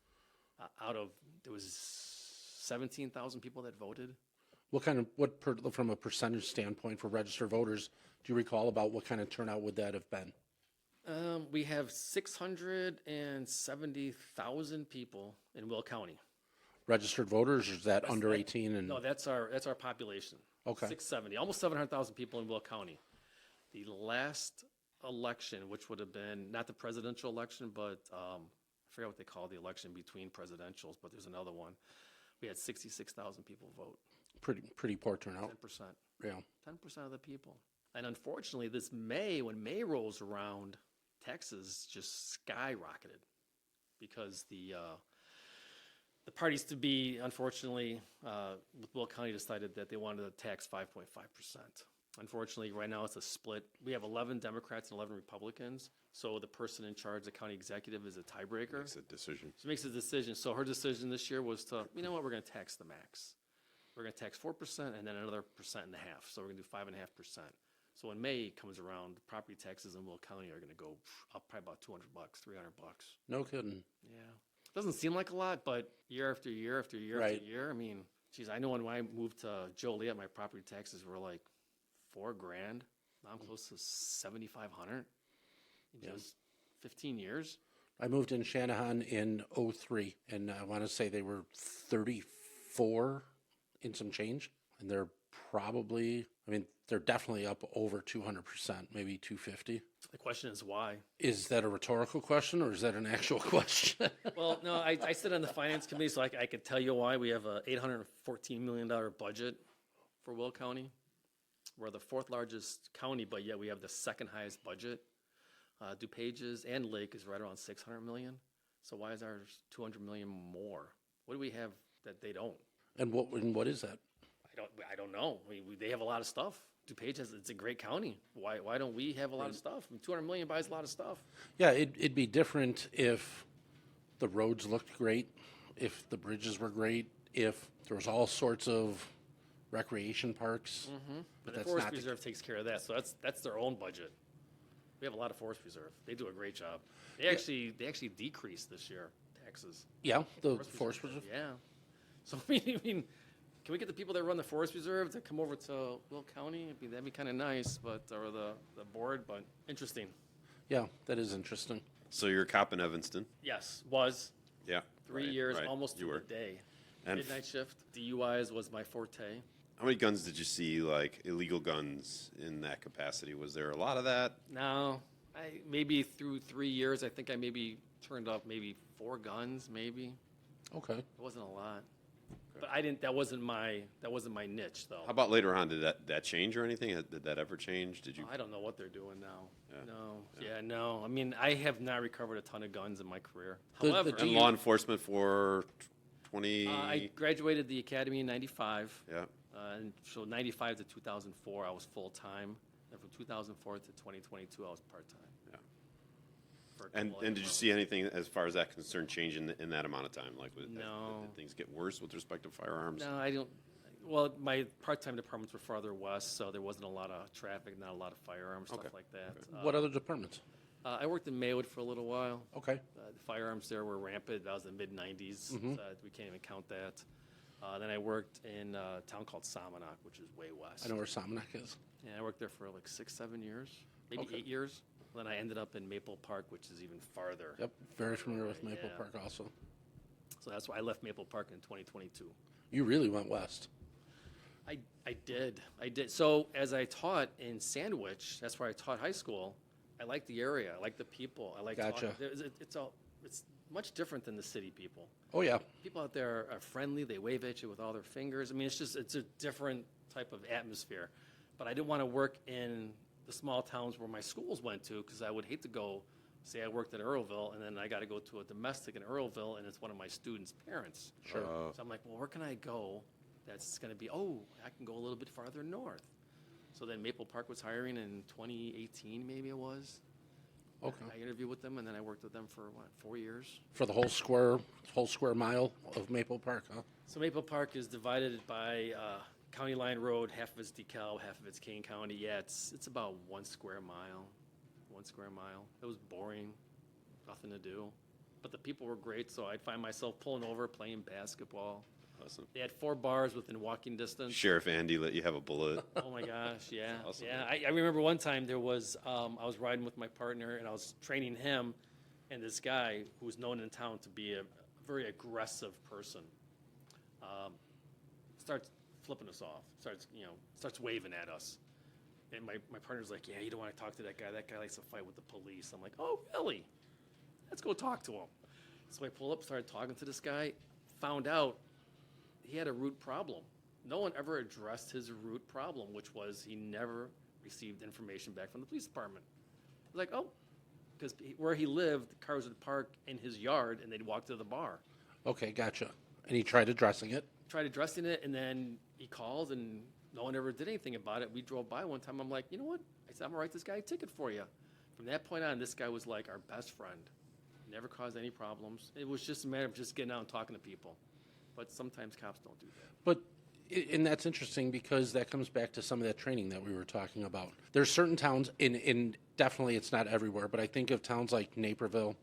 there was 17,000 people that voted. From a percentage standpoint for registered voters, do you recall about what kind of turnout would that have been? We have 670,000 people in Will County. Registered voters, or is that under 18? And No, that's our population. Okay. 670, almost 700,000 people in Will County. The last election, which would have been not the presidential election, but I forget what they call the election between presidentials, but there's another one. We had 66,000 people vote. pretty poor turnout. 10%. Yeah. 10% of the people. And unfortunately, this May, when May rolls around, taxes just skyrocketed because the parties to be, unfortunately, with Will County decided that they wanted to tax 5.5%. Unfortunately, right now it's a split. We have 11 Democrats and 11 Republicans. So the person in charge, the county executive, is a tiebreaker. Makes a decision. She makes a decision. So her decision this year was to, you know what, we're going to tax the max. We're going to tax 4% and then another 1.5%. So we're going to do 5.5%. So when May comes around, the property taxes in Will County are going to go up probably about $200, $300. No kidding. Yeah. Doesn't seem like a lot, but year after year after year Right. after year, I mean, geez, I know when I moved to Joliet, my property taxes were like $4,000. Now I'm close to $7,500 in just 15 years. I moved in Shanahan in 03, and I want to say they were 34 in some change, and they're they're definitely up over 200%, maybe 250. The question is why? Is that a rhetorical question, or is that an actual question? Well, no, I sit on the finance committee, so I could tell you why. We have a $814 million budget for Will County. We're the fourth largest county, but yet we have the second highest budget. DuPage's and Lake is right around $600 million. So why is ours $200 million more? What do we have that they don't? And what is that? I don't know. They have a lot of stuff. DuPage it's a great county. Why don't we have a lot of stuff? I mean, $200 million buys a lot of stuff. Yeah, it'd be different if the roads looked great, if the bridges were great, if there was all sorts of recreation parks. Mm-hmm. But the Forest Reserve takes care of that, so that's their own budget. We have a lot of Forest Reserve. They do a great job. They actually decreased this year taxes. Yeah, the Forest Reserve. Yeah. So I mean, can we get the people that run the Forest Reserve to come over to Will County? That'd be kind of nice, or the board, but interesting. Yeah, that is interesting. So you're a cop in Evanston? Yes, was. Yeah. 3 right, years, right. almost You to were. the day. And Midnight shift. DUIs was my forte. How many guns did you see, like illegal guns in that capacity? Was there a lot of that? No, maybe through 3 years, I think I maybe turned up maybe 4 guns, maybe. Okay. It wasn't a lot. But I didn't. That wasn't my niche, though. How about later on? Did that change or anything? Did that ever change? Did you? I don't know what they're doing now. Yeah. No. Yeah. No. I mean, I have not recovered a ton of guns in my career. The However, And law enforcement for 20. I graduated the academy in '95. Yeah. And so '95 to 2004, I was full time. And from 2004 to 2022, I was part time. Yeah. And did you see anything as far as that concern change in that amount of time? Like, No. did things get worse with respect to firearms? No, I don't. Well, my part-time departments were farther west, so there wasn't a lot of traffic, not a lot of firearms, stuff Okay. like that. What other departments? I worked in Maywood for a little while. Okay. The firearms there were rampant. That was the mid-'90s. Mm-hmm. So we can't even count that. Then I worked in a town called Somonauk, which is way west. I know where Somonauk is. Yeah, I worked there for like 6-7 years, maybe Okay. 8 years. Then I ended up in Maple Park, which is even farther. Yep, very familiar with Maple Yeah. Park also. So that's why I left Maple Park in 2022. You really went west. I did. So as I taught in Sandwich, that's where I taught high school. I like the area. I like the people. I like Gotcha. talking. It's much different than the city people. Oh, yeah. People out there are friendly. They wave at you with all their fingers. I mean, it's a different type of atmosphere. But I didn't want to work in the small towns where my schools went to because I would hate to go. Say I worked in Earlville, and then I got to go to a domestic in Earlville, and it's one of my students' parents. Sure. So I'm like, well, where can I go that's going to be, I can go a little bit farther north. So then Maple Park was hiring in 2018, maybe it was. Okay. I interviewed with them, and then I worked with them for, 4 years? For the whole square mile of Maple Park, huh? So Maple Park is divided by County Line Road, half of it's DeKalb, half of it's Kane County. Yeah, it's about 1 square mile. 1 square mile. It was boring, nothing to do. But the people were great, so I'd find myself pulling over, playing basketball. Awesome. They had 4 bars within walking distance. Sheriff Andy let you have a bullet. Oh my gosh, yeah, awesome. yeah. I remember one time there was I was riding with my partner and I was training him, and this guy who was known in town to be a very aggressive person starts flipping us off, starts waving at us, and my partner's like, yeah, you don't want to talk to that guy. That guy likes to fight with the police. I'm like, oh really? Let's go talk to him. So I pulled up, started talking to this guy, found out he had a root problem. No one ever addressed his root problem, which was he never received information back from the police department. I was like, oh, because where he lived, the cars would park in his yard and they'd walk to the bar. Okay, gotcha. And he tried addressing it? Tried addressing it, and then he called and no one ever did anything about it. We drove by one time. I'm like, you know what? I said, I'm going to write this guy a ticket for you. From that point on, this guy was like our best friend. Never caused any problems. It was just a matter of just getting out and talking to people. But sometimes cops don't do that. But, and that's interesting because that comes back to some of that training that we were talking about. There's certain towns, and definitely it's not everywhere, but I think of towns like Naperville,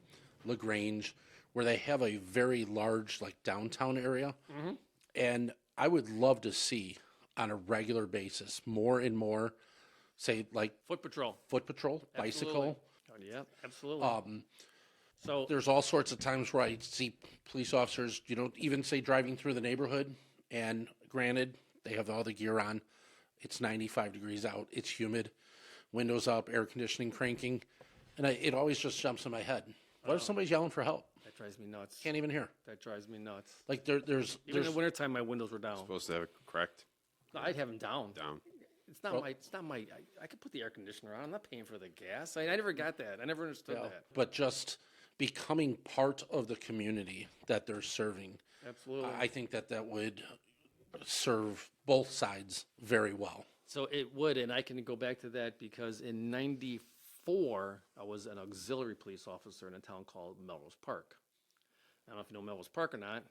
LaGrange, where they have a very large, like, downtown area. Mm-hmm. And I would love to see on a regular basis more and more, say, like Foot patrol. Bicycle. Oh, yeah, absolutely. So There's all sorts of times where I see police officers, even say driving through the neighborhood, and granted, they have all the gear on. It's 95 degrees out. It's humid. Windows up, air conditioning cranking. And it always just jumps in my head. What if somebody's yelling for help? that drives me nuts. Can't even hear. That drives me nuts. Like there's Even in the wintertime, my windows were down. Supposed to have it cracked No, I'd have them down. down. It's not my. I could put the air conditioner on. I'm not paying for the gas. I never got that. I never understood that. But just becoming part of the community that they're serving. Absolutely. I think that would serve both sides very well. So it would, and I can go back to that because in '94, I was an auxiliary police officer in a town called Melrose Park. I don't know if you know Melrose Park or not.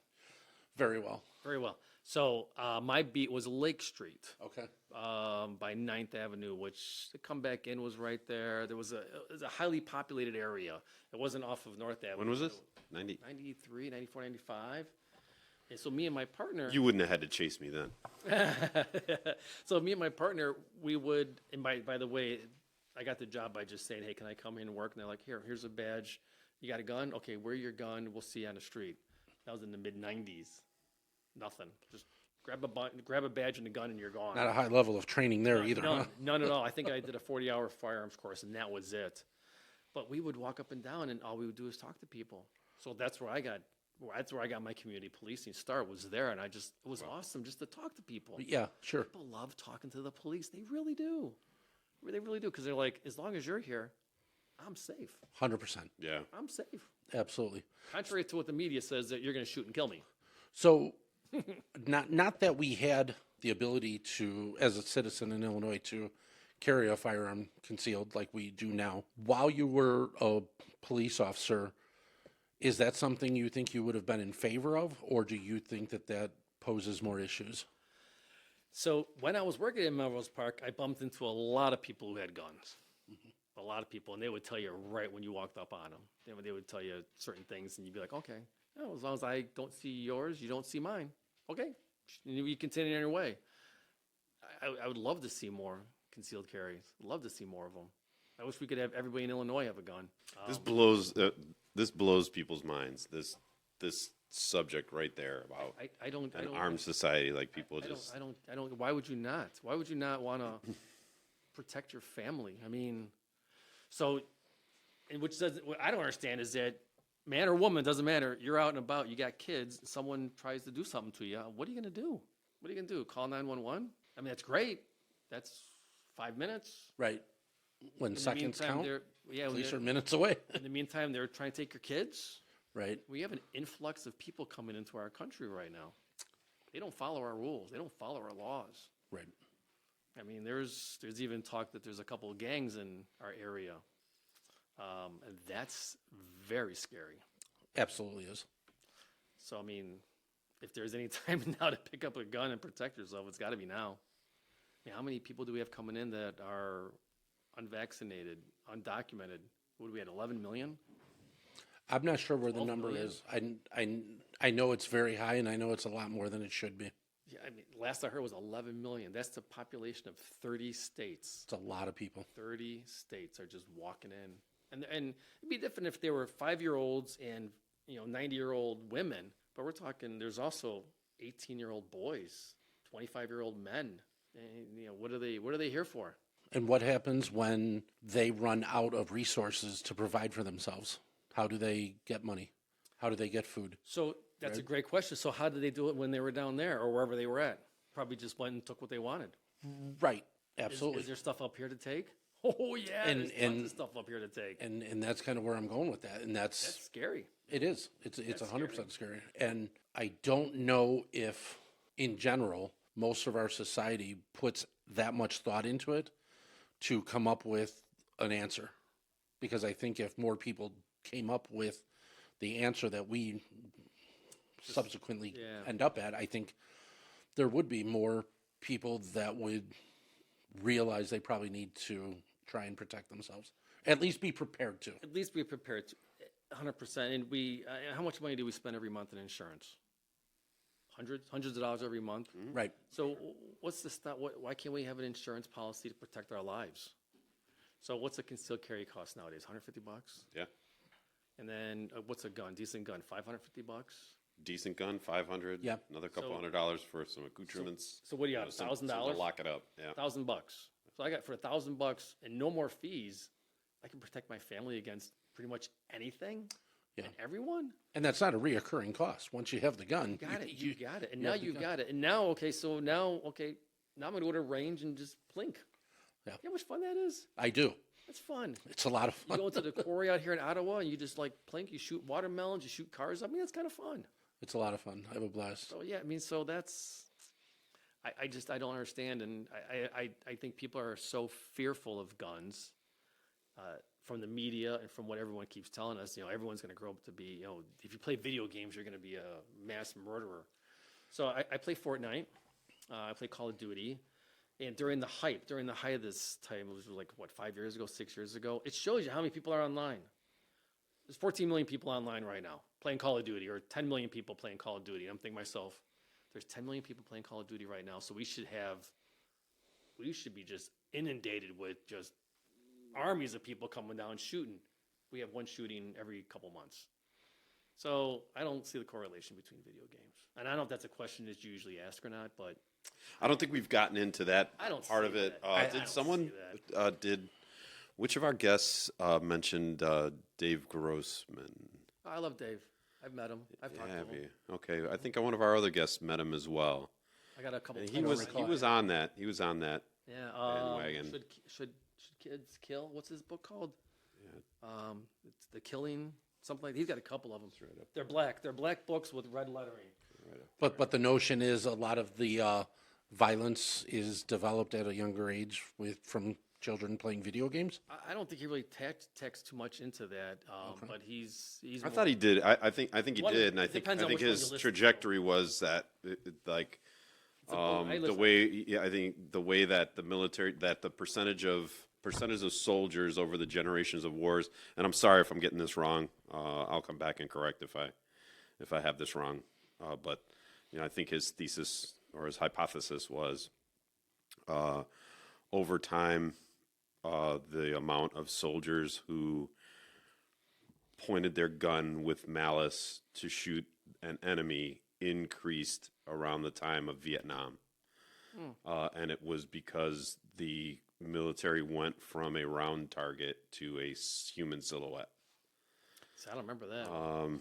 Very well. Very well. So my beat was Lake Street Okay. by 9th Avenue, which the comeback in was right there. It was a highly populated area. It wasn't off of North Avenue. When was this? 90. 93, 94, 95. And so me and my partner. You wouldn't have had to chase me then. So me and my partner, we would, and by the way, I got the job by just saying, hey, can I come in and work? And they're like, here's a badge. You got a gun? Okay, where your gun? We'll see you on the street. That was in the mid-'90s. Nothing. Just grab a badge and a gun and you're gone. Not a high level of training there either, huh? None at all. I think I did a 40-hour firearms course and that was it. But we would walk up and down and all we would do is talk to people. So that's where I got my community policing start, was there, and it was awesome just to talk to people. Yeah, sure. People love talking to the police. They really do. They really do, because they're like, as long as you're here, I'm safe. 100%. Yeah. I'm safe. Absolutely. Contrary to what the media says that you're going to shoot and kill me. So, not that we had the ability to, as a citizen in Illinois, to carry a firearm concealed like we do now. While you were a police officer, is that something you think you would have been in favor of, or do you think that poses more issues? So when I was working in Melrose Park, I bumped into a lot of people who had guns. Mm-hmm. A lot of people, and they would tell you right when you walked up on them. They would tell you certain things, and you'd be like, okay, as long as I don't see yours, you don't see mine. Okay, and you continue on your way. I would love to see more concealed carries. Love to see more of them. I wish we could have everybody in Illinois have a gun. This blows people's minds. This subject right there about I don't. an armed society. Like people just. I don't. Why would you not? Why would you not want to protect your family? I mean, so, and which doesn't. What I don't understand is that man or woman doesn't matter. You're out and about. You got kids. Someone tries to do something to you. What are you gonna do? What are you gonna do? Call 911? I mean, that's great. That's 5 minutes. Right. When In the seconds meantime, count, police are minutes away. in the meantime, they're trying to take your kids. Right. We have an influx of people coming into our country right now. They don't follow our rules. They don't follow our laws. Right. I mean, there's even talk that there's a couple of gangs in our area, and that's very scary. Absolutely is. So, I mean, if there's any time now to pick up a gun and protect yourself, it's got to be now. I mean, how many people do we have coming in that are unvaccinated, undocumented? What do we have, 11 million? I'm not sure where the 12 number million? is. I know it's very high, and I know it's a lot more than it should be. Yeah, I mean, last I heard was 11 million. That's the population of 30 states. It's a lot of people. 30 states are just walking in. And it'd be different if they were 5-year-olds and, 90-year-old women. But we're talking, there's also 18-year-old boys, 25-year-old men. And, what are they here for? And what happens when they run out of resources to provide for themselves? How do they get money? How do they get food? So that's a great question. So how did they do it when they were down there or wherever they were at? Probably just went and took what they wanted. Right. Is Absolutely. there stuff up here to take? Oh, yeah, there's tons of stuff up here to take. And that's kind of where I'm going with that. And That's scary. it is. It's 100% scary. And I don't know if, in general, most of our society puts that much thought into it to come up with an answer. Because I think if more people came up with the answer that we subsequently end up at, I think there would be more people that would realize they probably need to try and protect themselves. At least be prepared to. At least be prepared to, 100%. And how much money do we spend every month in insurance? Hundreds of dollars every month. Right. So what's the stuff? Why can't we have an insurance policy to protect our lives? So what's a concealed carry cost nowadays? $150? Yeah. And then what's a gun? Decent gun? $550? Decent gun, 500. Yeah. Another couple So- $100 for some accoutrements. So what do you have? Some $1,000? to lock it up. Yeah. $1,000. So I got for $1,000 and no more fees, I can protect my family against pretty much anything Yeah. and everyone. And that's not a reoccurring cost. Once you have the gun, Got it. You got it. And now have the you've gun. got it. And now, okay, now I'm gonna go to a range and just plink. Yeah. You know how much fun that is? I do. That's fun. It's a lot of You fun. go to the quarry out here in Ottawa and you just like plink, you shoot watermelons, you shoot cars. I mean, that's kind of fun. It's a lot of fun. I have a blast. So yeah, I mean, so that's, I don't understand. And I think people are so fearful of guns from the media and from what everyone keeps telling us. Everyone's going to grow up to be, if you play video games, you're going to be a mass murderer. So I play Fortnite. I play Call of Duty. And during the height of this time, it was like, 5 years ago, 6 years ago, it shows you how many people are online. There's 14 million people online right now playing Call of Duty, or 10 million people playing Call of Duty. I'm thinking to myself, there's 10 million people playing Call of Duty right now, so we should be just inundated with just armies of people coming down shooting. We have one shooting every couple months. So I don't see the correlation between video games. And I don't know if that's a question that's usually asked or not, but I don't think we've gotten into that I don't part see of it. that. I Did don't someone, which of our guests mentioned Dave Grossman? I love Dave. I've met him. I've talked to Have him. you? Okay, I think one of our other guests met him as well. I got a couple. And he was on that. He was on that. Yeah. bandwagon. Should kids kill? What's his book called? It's The Killing, something like that. He's got a couple of them. They're black. They're black books with red lettering. But the notion is a lot of the violence is developed at a younger age from children playing video games. I don't think he really texts too much into that, but he's. I thought he did. I think he One- did, and I it think depends on which one you his listen trajectory was that the way I think the way that the military the percentage of soldiers over the generations of wars. And I'm sorry if I'm getting this wrong. I'll come back and correct if I have this wrong. But I think his thesis or his hypothesis was over time the amount of soldiers who pointed their gun with malice to shoot an enemy increased around the time of Vietnam. And it was because the military went from a round target to a human silhouette. See, I don't remember that.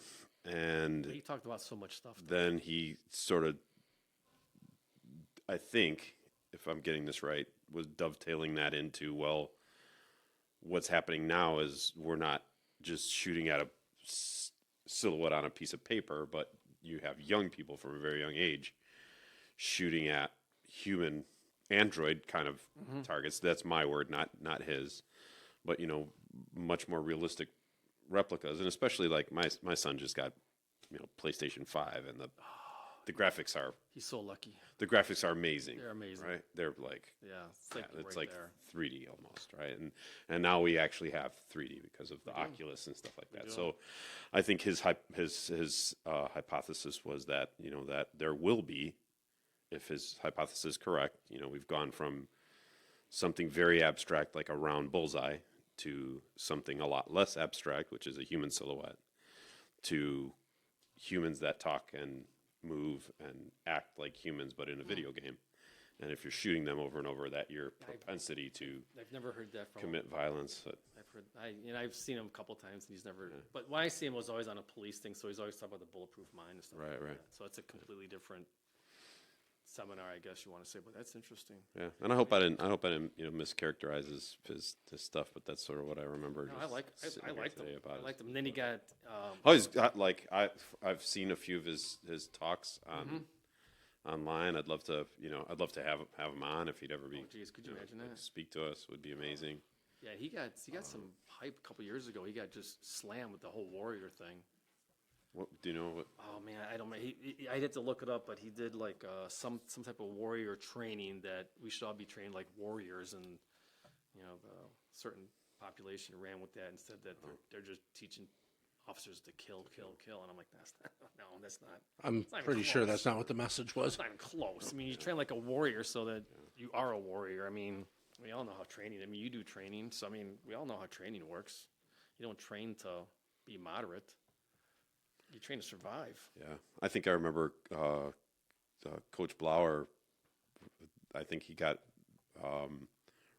And He talked about so much stuff. then he sort of, I think, if I'm getting this right, was dovetailing that into, well, what's happening now is we're not just shooting at a silhouette on a piece of paper, but you have young people from a very young age shooting at human android kind of targets. That's my word, not his. But, much more realistic replicas. And especially like my son just got, PlayStation 5, and the graphics are, He's so lucky. the graphics are amazing. They're amazing. Right? They're like, Yeah, it's yeah, like, it's right like there. 3D almost, right? And now we actually have 3D because of the Oculus and stuff like that. do. So, I think his hypothesis was that that there will be, if his hypothesis is correct, we've gone from something very abstract like a round bullseye to something a lot less abstract, which is a human silhouette, to humans that talk and move and act like humans, but in a video game. And if you're shooting them over and over, that your propensity to I've never heard that from him. commit violence. I've seen him a couple times, and he's never. But when I see him, it was always on a police thing, so he's always talking about the bulletproof mind and stuff. Right, like right. that. So it's a completely different seminar, I guess you want to say. But that's interesting. Yeah, and I hope I didn't mischaracterize his stuff, but that's sort of what I remember. No, just I sitting here liked today him. about I it. liked him. And then he got. Oh, he's got I've seen a few of his talks on online. I'd love to have him on if he'd ever be. Oh, geez, could you imagine that? Speak to us would be amazing. Yeah, he got some hype a couple years ago. He got just slammed with the whole warrior thing. What do you know? What Oh man, I don't. I had to look it up, but he did like some type of warrior training that we should all be trained like warriors, and the certain population ran with that and said that they're just teaching officers to kill, and I'm like, that's not. I'm not even pretty sure close. that's not what the message was. It's not even close. I mean, you train like a warrior so that you are a warrior. I mean, we all know how training. I mean, you do training, so I mean, we all know how training works. You don't train to be moderate. You train to survive. Yeah, I think I remember Coach Blauer. I think he got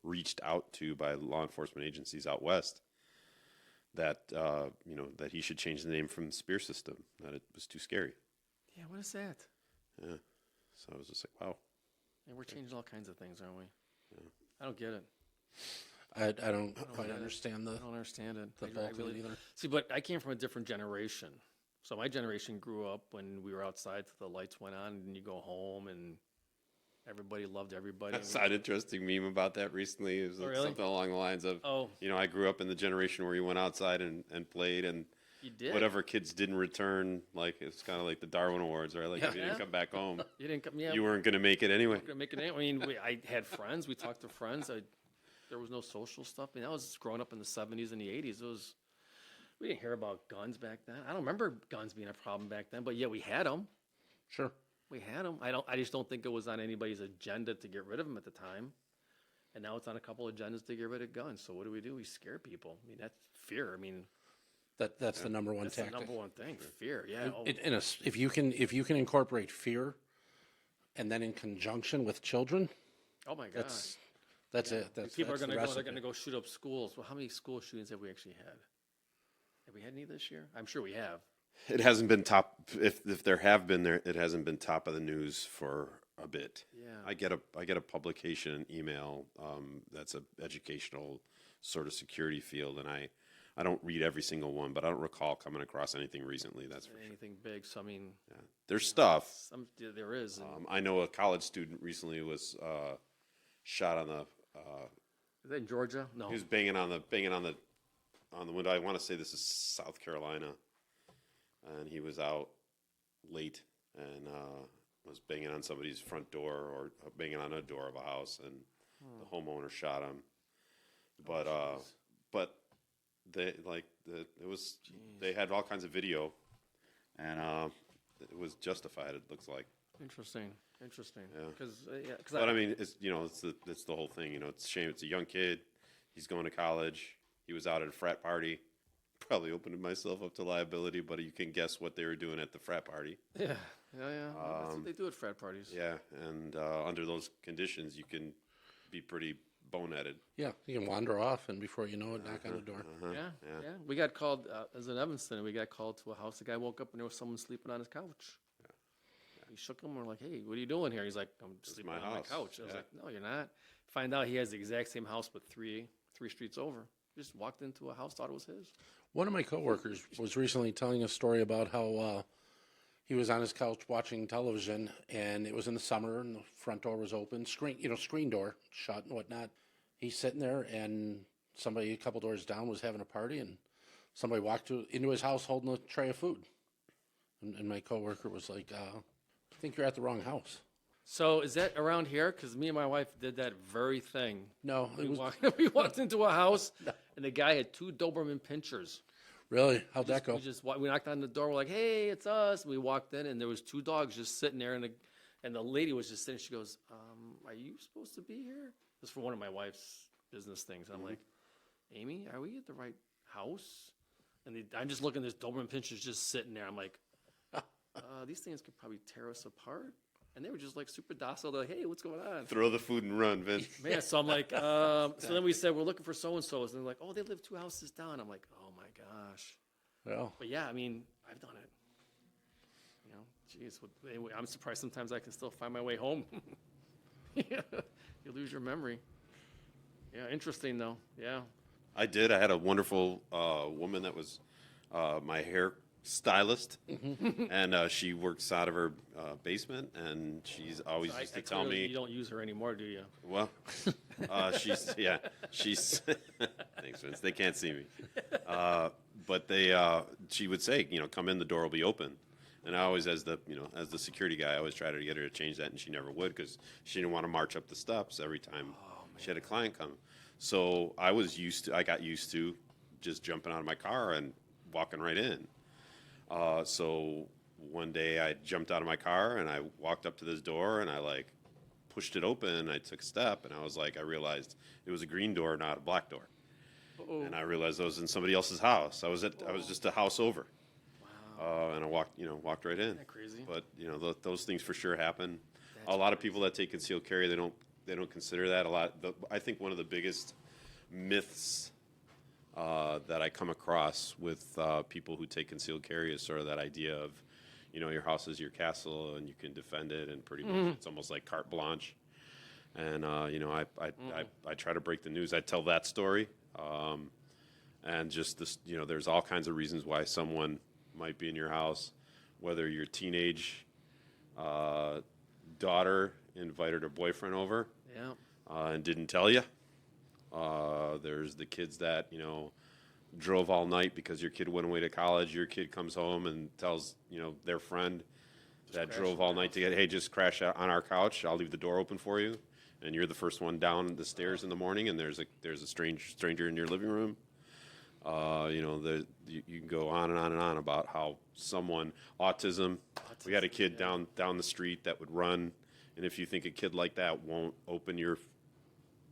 reached out to by law enforcement agencies out west that that he should change the name from the Spear System. That it was too scary. Yeah, what is that? Yeah, so I was just like, wow. And we're changing all kinds of things, aren't we? Yeah. I don't get it. I don't quite understand I don't understand it. the I bulk of really it either. See, but I came from a different generation. So my generation grew up when we were outside till the lights went on, and you go home, and everybody loved everybody. I saw an interesting meme about that recently. It was really? something along the lines of, I grew up in the generation where you went outside and played, and You did. whatever kids didn't return, like it's kind of like the Darwin Awards, right? Like if you didn't come back home, You didn't come. Yeah, you weren't going to make it anyway. gonna make it. I mean, I had friends. We talked to friends. There was no social stuff. I mean, I was growing up in the '70s and the '80s. We didn't hear about guns back then. I don't remember guns being a problem back then, but yeah, we had them. Sure. We had them. I just don't think it was on anybody's agenda to get rid of them at the time. And now it's on a couple agendas to get rid of guns. So what do? We scare people. I mean, that's fear. I mean, That's the number one that's the tactic. number one thing. Fear. Yeah. If you can incorporate fear, and then in conjunction with children, Oh my God. that's it. That's People that's are the going to go. They're recipe. going to go shoot up schools. Well, how many school shootings have we actually had? Have we had any this year? I'm sure we have. It hasn't been top. If there have been there, it hasn't been top of the news for a bit. Yeah. I get a publication, an email that's a educational sort of security field, and I don't read every single one, but I don't recall coming across anything recently. That's for sure. Anything big? So I mean, Yeah. There's stuff. there is. And I know a college student recently was shot on the. is that in Georgia? No. He was banging on the window. I want to say this is South Carolina, and he was out late and was banging on somebody's front door or banging on a door of a house, and the homeowner shot him. But they they had all kinds of video, and it was justified. It looks like. Interesting. Yeah. Because But I mean, it's it's the whole thing. It's a shame. It's a young kid. He's going to college. He was out at a frat party. probably opening myself up to liability, but you can guess what they were doing at the frat party. Yeah. That's what they do at frat parties. Yeah, and under those conditions, you can be pretty boneheaded. Yeah, you can wander off, and before you know it, knock on the door. Yeah. We got called, as in Evanston, we got called to a house. The guy woke up and there was someone sleeping on his couch. We shook him. We're like, hey, what are you doing here? He's like, I'm sleeping my on my house. couch. I was Yeah. like, no, you're not. Find out he has the exact same house, but three streets over. Just walked into a house, thought it was his. One of my coworkers was recently telling a story about how he was on his couch watching television, and it was in the summer, and the front door was open, screen door shut and whatnot. He's sitting there, and somebody a couple doors down was having a party, and somebody walked into his house holding a tray of food. And my coworker was like, I think you're at the wrong house. So is that around here? Because me and my wife did that very thing. No, it was We walked into a house, and the guy had 2 Doberman pinchers. really, how'd that go? We knocked on the door. We're like, "Hey, it's us." We walked in, and there was 2 dogs just sitting there, and the lady was just sitting. She goes, "Are you supposed to be here?" This is for one of my wife's business things. And I'm like, "Amy, are we at the right house?" And I'm just looking. This Doberman pincher's just sitting there. I'm like, "These things could probably tear us apart." And they were just like super docile. They're like, "Hey, what's going on?" Throw the food and run, Vince. Man, so I'm like, so then we said, we're looking for so-and-so's. And they're like, oh, they live 2 houses down. I'm like, oh my gosh. Well, But yeah, I mean, I've done it. You know, geez, I'm surprised sometimes I can still find my way home. Yeah, you lose your memory. Yeah, interesting though. Yeah. I did. I had a wonderful woman that was my hair stylist, and she works out of her basement, and she's always used to tell clearly me, you don't use her anymore, do you? well, she's thanks, Vince. They can't see me, but she would say, come in, the door will be open. And I always, as the security guy, I always try to get her to change that, and she never would, because she didn't want to march up the steps every time she had a client come. So I got used to just jumping out of my car and walking right in. So one day I jumped out of my car and I walked up to this door and I pushed it open and I took a step and I realized it was a green door, not a black door. Uh-oh. And I realized I was in somebody else's house. I was just a house over. And I walked right in. Isn't that crazy? But those things for sure happen. A lot of people that take concealed carry, they don't consider that a lot. I think one of the biggest myths that I come across with people who take concealed carry is sort of that idea of, your house is your castle and you can defend it, and pretty much it's almost like carte blanche. And I try to break the news. I tell that story, and just this, there's all kinds of reasons why someone might be in your house, whether your teenage daughter invited her boyfriend over Yeah. and didn't tell you. There's the kids that, drove all night because your kid went away to college. Your kid comes home and tells, their friend that crash drove on all the night to get, hey, just crash out on our couch. I'll leave the door open for you. And you're the first one down the stairs in the morning, and there's a stranger in your living room. You can go on and on and on about how someone, autism. We had a kid down the street that would run, and if you think a kid like that won't open your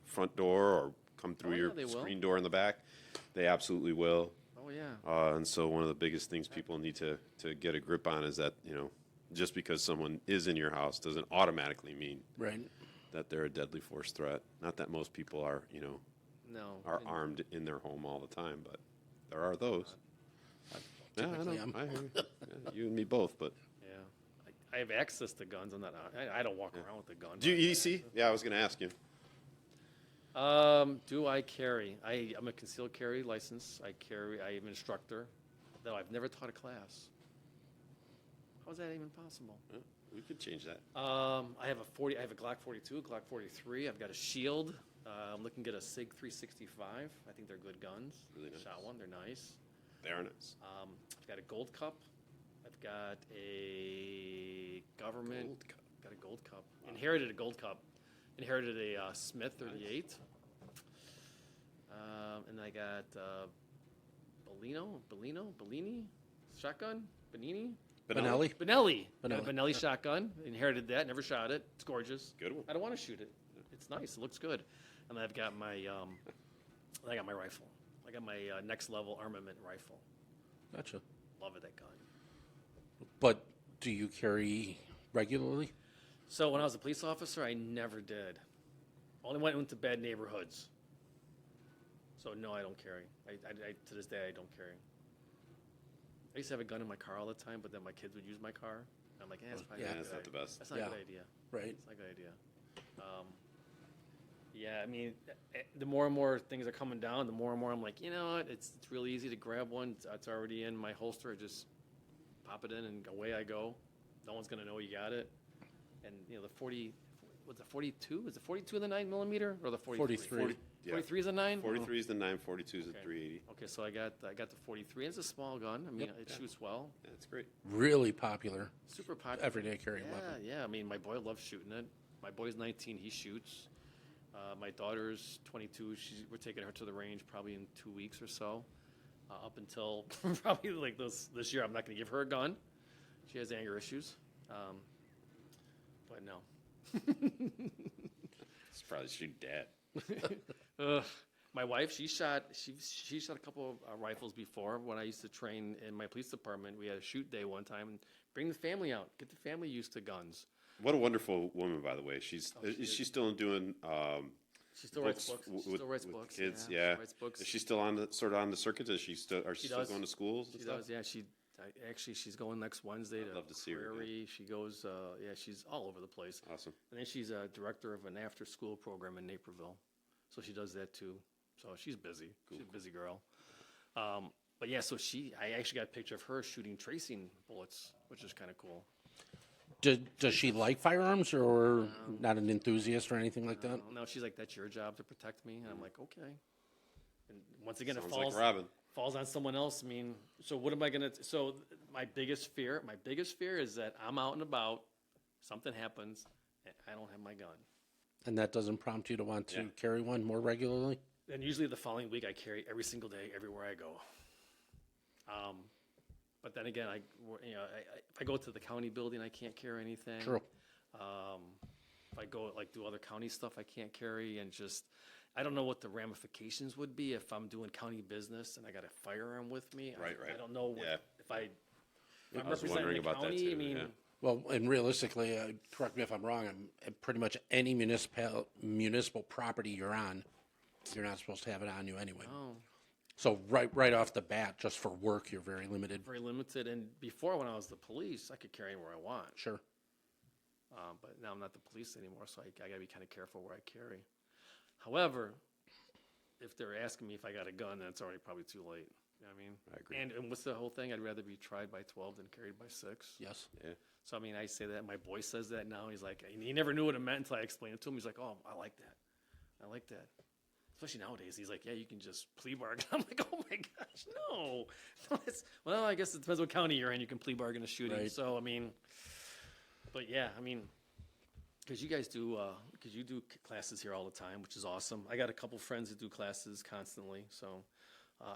front door or come through they your will. screen door in the back, they absolutely will. Oh yeah. And so one of the biggest things people need to get a grip on is that, just because someone is in your house doesn't automatically mean right. that they're a deadly force threat. Not that most people are, No. are armed in their home all the time, but there are those. Yeah, I typically know. am. I hear you. Yeah, you and me both, but Yeah. I have access to guns. I'm not. I don't walk around with a gun. do you see? Yeah, I was going to ask you. Do I carry? I'm a concealed carry license. I am an instructor, though I've never taught a class. How is that even possible? Yeah, we could change that. I have a Glock 42, a Glock 43. I've got a Shield. I'm looking to get a SIG 365. I think they're good guns. Really nice. Shot one. They're nice. There it is. I've got a Gold Cup. I've got a government. Gold Cup. Got a Gold Cup. Inherited a Gold Cup. Inherited a Smith 38. And I got Bellini shotgun. Benelli. Benelli? Benelli. Benelli. Got a Benelli shotgun. Inherited that. Never shot it. It's gorgeous. Good one. I don't want to shoot it. It's nice. It looks good. And I've got my I got my rifle. I got my next level armament rifle. Gotcha. Love it, that gun. But do you carry regularly? So when I was a police officer, I never did. Only went into bad neighborhoods. So no, I don't carry. I to this day, I don't carry. I used to have a gun in my car all the time, but then my kids would use my car. I'm like, that's probably Yeah, not a that's good not the idea. best. That's not a good idea. Right. It's not a good idea. Yeah, I mean, the more and more things are coming down, the more and more I'm like, you know what? It's really easy to grab one. It's already in my holster. I just pop it in and away I go. No one's gonna know you got it. And you know, the 40, what's the 42? Is the 42 the 9mm or the 43? 43. 43 is a 9? 43 is the 9, 42 is the 380. Okay, so I got the 43. It's a small gun. I mean, it shoots well. Yeah, that's great. Really popular. Super popular. Everyday carry Yeah, weapon. yeah. I mean, my boy loves shooting it. My boy's 19. He shoots. My daughter's 22. We're taking her to the range probably in 2 weeks or so. Up until probably like this year, I'm not going to give her a gun. She has anger issues. But no. It's probably shoot dad. My wife, she shot a couple of rifles before when I used to train in my police department. We had a shoot day one time and bring the family out, get the family used to guns. What a wonderful woman, by the way. Is she still doing She still writes books. She with- still writes with books. kids? Yeah, Yeah. she writes books. Is she still on the circuit? Are she still does. going to schools? She and stuff? does, yeah. Actually, she's going next Wednesday to love to see her again. Prairie. She goes, she's all over the place. Awesome. And then she's a director of an after-school program in Naperville. So she does that too. So she's busy. She's a busy girl. But yeah, so I actually got a picture of her shooting tracing bullets, which is kind of cool. Does she like firearms or not an enthusiast or anything like that? No, she's like, that's your job to protect me. And I'm like, okay. And once again, Sounds it like Robin. falls on someone else. I mean, so what am I going to, so my biggest fear is that I'm out and about, something happens, and I don't have my gun. And that doesn't prompt you to want to Yeah. carry one more regularly? And usually the following week I carry every single day, everywhere I go. But then again, if I go to the county building, I can't carry anything. True. If I go do other county stuff, I can't carry, and I don't know what the ramifications would be if I'm doing county business and I got a firearm with me. Right. I don't know Yeah. if I'm was representing wondering the about that county. too, I mean, yeah. Well, and realistically, correct me if I'm wrong, pretty much any municipal property you're on, you're not supposed to have it on you anyway. Oh. So right off the bat, just for work, you're very limited. very limited. And before, when I was the police, I could carry anywhere I want. Sure. But now I'm not the police anymore, so I got to be kind of careful where I carry. However, if they're asking me if I got a gun, then it's already probably too late. You know what I mean? I agree. And what's the whole thing? I'd rather be tried by 12 than carried by 6. Yes. Yeah. So, I mean, I say that. My boy says that now. He's like, and he never knew what it meant until I explained it to him. He's like, oh, I like that. I like that. Especially nowadays. He's like, yeah, you can just plea bargain. I'm like, oh, my gosh, no. Well, I guess it depends what county you're in. You can plea bargain a shooting. Right. So, I mean, but yeah, I mean, because you guys do, because you do classes here all the time, which is awesome. I got a couple friends that do classes constantly. So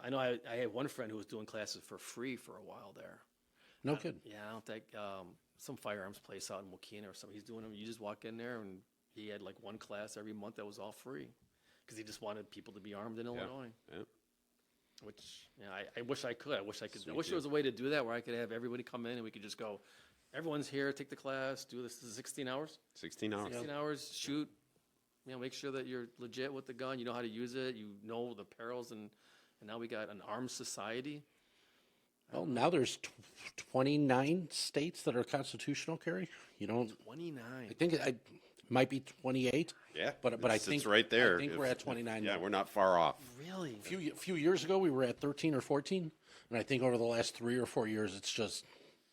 I know I had one friend who was doing classes for free for a while there. No kidding. Yeah, I don't think some firearms place out in Mokina or something. He's doing them. You just walk in there, and he had like one class every month that was all free because he just wanted people to be armed in Illinois. Yeah. Which I wish I could. I wish Sweet there was a way to do that where I could have everybody come in and we could just go. Everyone's here. Take the class. Do this. This is 16 hours. 16 hours. 16 hours. Shoot. Make sure that you're legit with the gun. You know how to use it. You know the perils, and now we got an armed society. Well, now there's 29 states that are constitutional carry. 29. I think it might be 28. Yeah. But I it's think right there. I think we're at 29. Yeah, now. we're not far off. Really? A few years ago, we were at 13 or 14, and I think over the last 3 or 4 years, it's just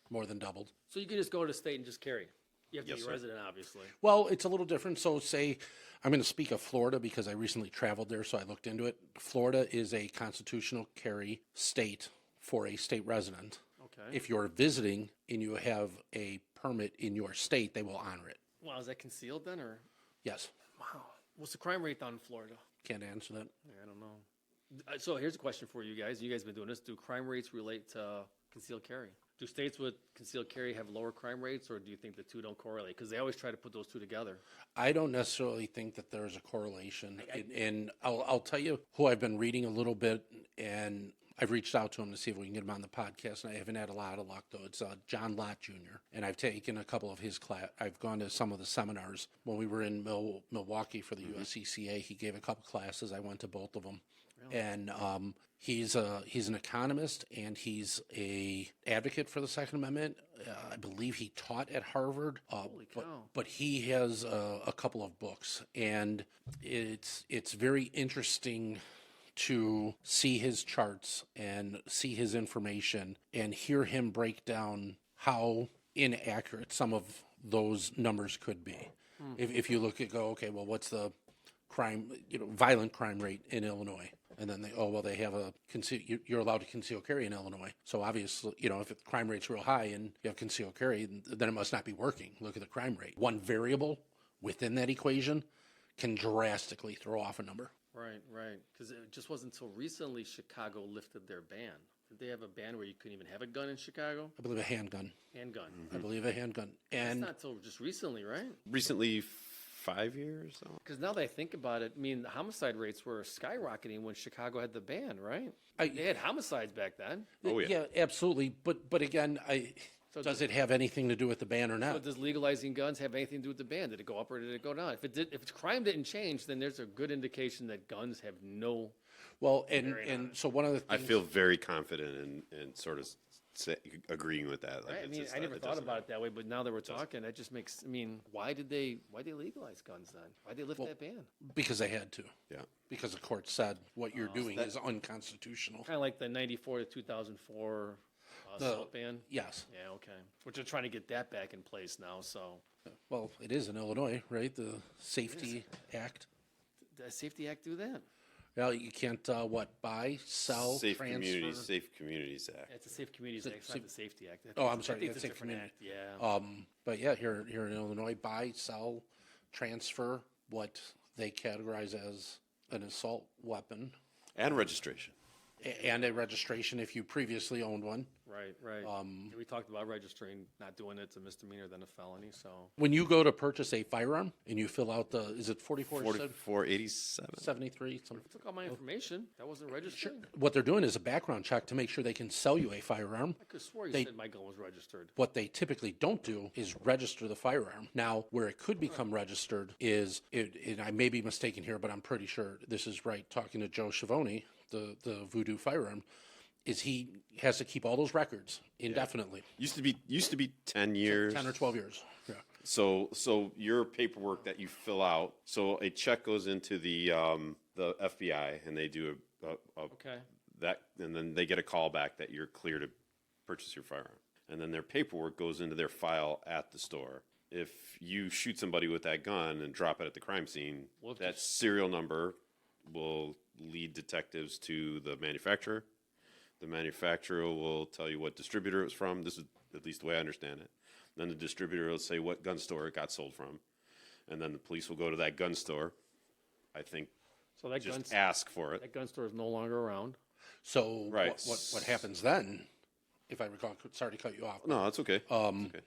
more than doubled. So you can just go to the state and just carry. You have to Yes, be a sir. resident, obviously. Well, it's a little different. So, say, I'm going to speak of Florida because I recently traveled there, so I looked into it. Florida is a constitutional carry state for a state resident. Okay. If you're visiting and you have a permit in your state, they will honor it. Wow, is that concealed then, or? Yes. Wow. What's the crime rate down in Florida? Can't answer that. I don't know. So here's a question for you guys. You guys have been doing this. Do crime rates relate to concealed carry? Do states with concealed carry have lower crime rates, or do you think the two don't correlate? Because they always try to put those two together. I don't necessarily think that there's a correlation. And I'll tell you who I've been reading a little bit, and I've reached out to him to see if we can get him on the podcast, and I haven't had a lot of luck, though. It's John Lott Jr., and I've taken a couple of his class. I've gone to some of the seminars. When we were in Milwaukee for the USCCA, he gave a couple classes. I went to both of them. And he's an economist, and he's a advocate for the Second Amendment. I believe he taught at Harvard. Holy cow. But he has a couple of books, and it's very interesting to see his charts and see his information and hear him break down how inaccurate some of those numbers could be. If you look at okay, well, what's the crime, violent crime rate in Illinois? And then they have you're allowed to conceal carry in Illinois. So obviously, if the crime rate's real high and you have concealed carry, then it must not be working. Look at the crime rate. One variable within that equation can drastically throw off a number. Right. Because it just wasn't until recently Chicago lifted their ban. Did they have a ban where you couldn't even have a gun in Chicago? I believe a handgun. Handgun. I believe a handgun. It's And not until just recently, right? Recently, 5 years. So. Because now that I think about it, I mean, the homicide rates were skyrocketing when Chicago had the ban, right? I- They had homicides back then. Oh, yeah. absolutely. But again, does it have anything to do with the ban or So not? does legalizing guns have anything to do with the ban? Did it go up or did it go down? If crime didn't change, then there's a good indication that guns have no. Well, and so one of the I things feel very confident in sort of agreeing with that. Like I it's mean, just I never it thought doesn't about it that way, but now that we're talking, that just makes. I mean, why did they legalize guns then? Why did they lift that ban? because they had to. Yeah. Because the court said what you're doing is unconstitutional. Kind of like the '94 to 2004 assault ban. Yes. Yeah, okay. Which they're trying to get that back in place now. So Well, it is in Illinois, right? The Safety Act. did the Safety Act do that? Well, you can't buy, sell, Safe transfer. Safe Communities Act. It's a Safe Communities Act, it's not the Safety Act. Oh, I'm sorry, I think that's it's a Safe different Community. act. Yeah. But yeah, here in Illinois, buy, sell, transfer what they categorize as an assault weapon And registration. and a registration if you previously owned one. Right. We talked about registering, not doing it's a misdemeanor than a felony. So When you go to purchase a firearm and you fill out is it 44, 4487. 73? Something. I took all my information. That wasn't registered. What they're doing is a background check to make sure they can sell you a firearm. I could have swore you They- said my gun was registered. What they typically don't do is register the firearm. Now, where it could become registered is, and I may be mistaken here, but I'm pretty sure this is right, talking to Joe Schiavone, the Voodoo firearm, is he has to keep all those records indefinitely, Used to be 10 years. 10 or 12 years. Yeah. So your paperwork that you fill out, so a check goes into the FBI and they do Okay. that, and then they get a call back that you're clear to purchase your firearm. And then their paperwork goes into their file at the store. If you shoot somebody with that gun and drop it at the crime scene, Well, if that you- serial number will lead detectives to the manufacturer. The manufacturer will tell you what distributor it was from. This is at least the way I understand it. Then the distributor will say what gun store it got sold from. And then the police will go to that gun store, I think, So that just gun, ask for it. that gun store is no longer around. So Right. what happens then, if I recall, sorry to cut you off, No, that's okay. It's okay.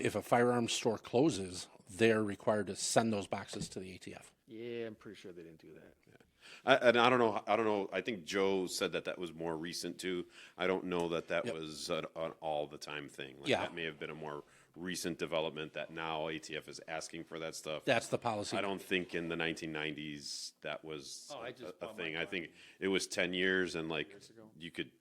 if a firearms store closes, they're required to send those boxes to the ATF. Yeah, I'm pretty sure they didn't do that. And I don't know. I think Joe said that was more recent too. I don't know that Yep. was an all the time thing. Like Yeah. That may have been a more recent development that now ATF is asking for that stuff. That's the policy. I don't think in the 1990s that was I just a bought my thing. I car think it was 10 years and like ago. you could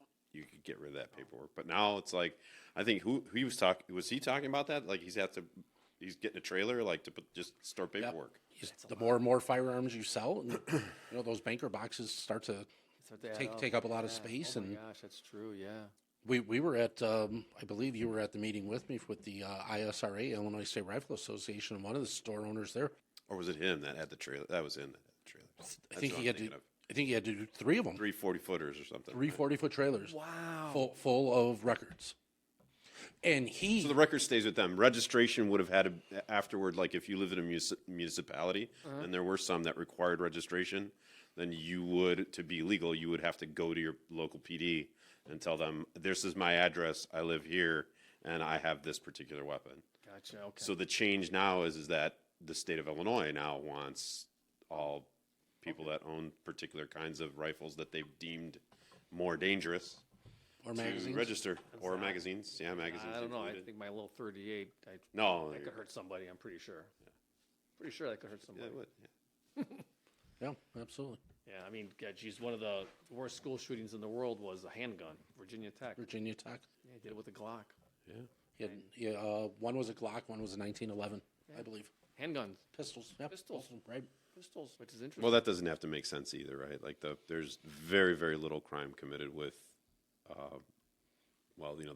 get rid of that paperwork. But now it's like, I think who he was talking, was he talking about that? Like he's getting a trailer like to just store Yep. paperwork. The more and more firearms you sell, and, those banker boxes start to Start to add take up a lot of Yeah. space. Oh And my gosh, that's true. Yeah. we were at, I believe you were at the meeting with me with the ISRA, Illinois State Rifle Association, and one of the store owners there. Or was it him that had the trailer? That was him that had the trailer. I think he had to. I think he had to do 3 of them. 3 40-footers or something. 3 40-foot trailers. Wow. Full of records. And he. So the record stays with them. Registration would have had afterward, like if you lived in a municipality and there were some that required registration, then you would, to be legal, you would have to go to your local PD and tell them, this is my address, I live here, and I have this particular weapon. Gotcha, okay. So the change now is that the state of Illinois now wants all people that own particular kinds of rifles that they've deemed more dangerous Or to magazines. register, or magazines. Yeah, magazines. I don't know, I included. think my little 38, No, that could hurt somebody, I'm pretty sure. Pretty sure that could hurt yeah, somebody. it would, yeah. Yeah, absolutely. Yeah, I mean, yeah, geez, one of the worst school shootings in the world was a handgun, Virginia Tech. Virginia Tech. Yeah, he did it with a Glock. One was a Glock, one was a 1911, I believe. Handguns, Pistols. Yep. Pistols. Right. pistols, which is interesting. Well, that doesn't have to make sense either, right? Like there's very, very little crime committed with,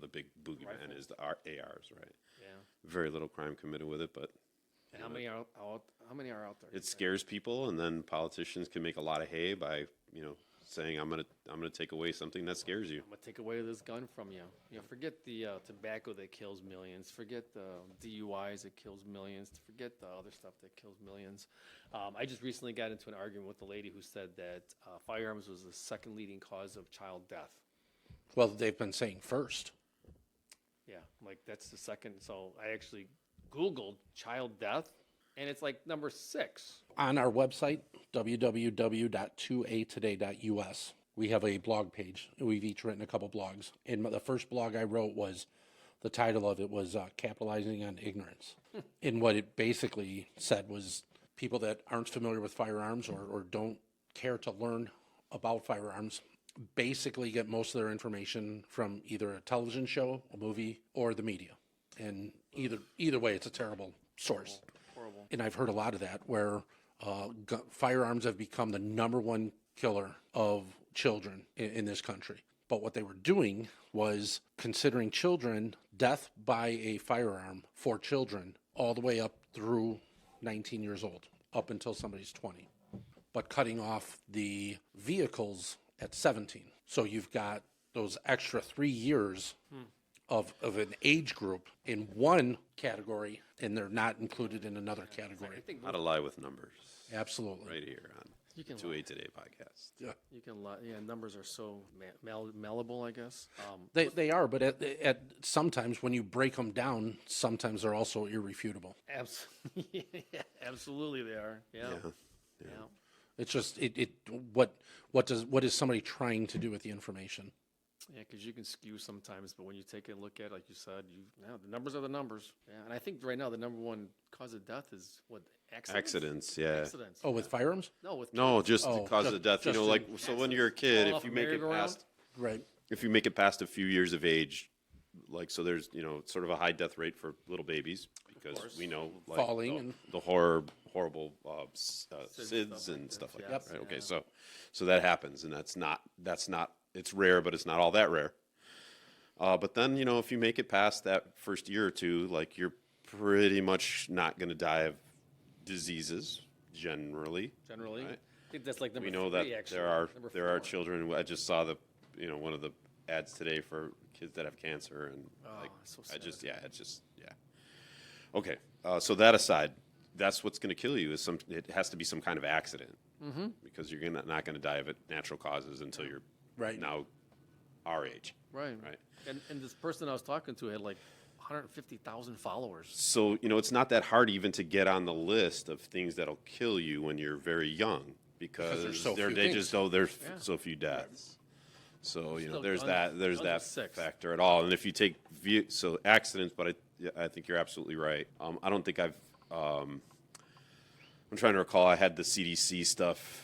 the big boogeyman Rifle. is the ARs, right? Yeah. Very little crime committed with it, but And how many are out? How many are out there? it scares people, and then politicians can make a lot of hay by, saying I'm gonna take away something that scares you. I'm gonna take away this gun from you. Forget the tobacco that kills millions. Forget the DUIs that kills millions. Forget the other stuff that kills millions. I just recently got into an argument with a lady who said that firearms was the second leading cause of child death. Well, they've been saying first. Yeah, like that's the second. So I actually Googled child death, and it's like number 6. On our website, www.2atoday.us, we have a blog page. We've each written a couple blogs. And the first blog I wrote was, the title of it was Capitalizing on Ignorance. And what it basically said was people that aren't familiar with firearms or don't care to learn about firearms basically get most of their information from either a television show, a movie, or the media. And either way, it's a terrible source. Horrible. And I've heard a lot of that where firearms have become the number one killer of children in this country. But what they were doing was considering children, death by a firearm for children, all the way up through 19 years old, up until somebody's 20. But cutting off the vehicles at 17. So you've got those extra 3 years of an age group in one category, and they're not included in another category. I think How to lie with numbers, Absolutely. right here on You can 2A Today podcast. Yeah. you can numbers are so malleable, I guess. They are, but at sometimes when you break them down, sometimes they're also irrefutable. Yeah, absolutely they are. Yeah. Yeah. It's just what is somebody trying to do with the information? Yeah, because you can skew sometimes, but when you take a look at, like you said, the numbers are the numbers. Yeah, and I think right now the number one cause of death is what, accidents? Yeah. Accidents. Oh, with firearms? No, with No, kids. just Oh, the cause of death. just So when you're a kid, Fall if off you a make it merry-go-round? past, Right. if you make it past a few years of age, like, so there's, sort of a high death rate for little babies because we know, like, Falling and- the horrible SIDS and stuff like Yep. that, right? Okay, so that happens, and that's not, it's rare, but it's not all that rare. But then, if you make it past that first year or two, like, you're pretty much not going to die of diseases generally. Generally. Right? I think that's like number We know 3, that actually. there are Number there are 4. children. I just saw one of the ads today for kids that have cancer, and so it's sad. just. Okay, so that aside, that's what's going to kill you is it has to be some kind of accident, because you're not going to die of it natural causes until you're Right. now our age. Right. Right. And this person I was talking to had like 150,000 followers. So it's not that hard even to get on the list of things that'll kill you when you're very young, because there's so there's Yeah. so few deaths. So Still there's guns- that guns are 6. factor at all. And if you take so accidents, but I think you're absolutely right. I don't think I'm trying to recall. I had the CDC stuff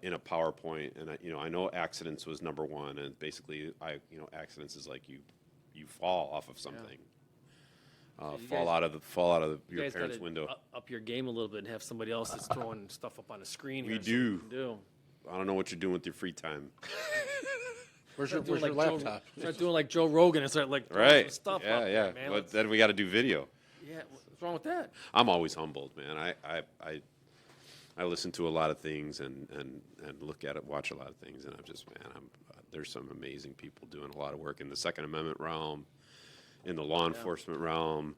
in a PowerPoint, and I know accidents was number one, and basically accidents is like you fall off of something. you Fall guys- out of You your guys parents' gotta window. Up your game a little bit and have somebody else that's throwing stuff up on the screen. We here so do. we can do. I don't know what you're doing with your free time. Where's your Doing like laptop? Start doing like Joe Rogan and start like throwing Right. stuff Yeah, up yeah. there, man. But then we got to do video. Yeah, what's wrong with that? I'm always humbled, man. I listen to a lot of things and look at it, watch a lot of things, and I'm just, man, there's some amazing people doing a lot of work in the Second Amendment realm, in the law enforcement realm,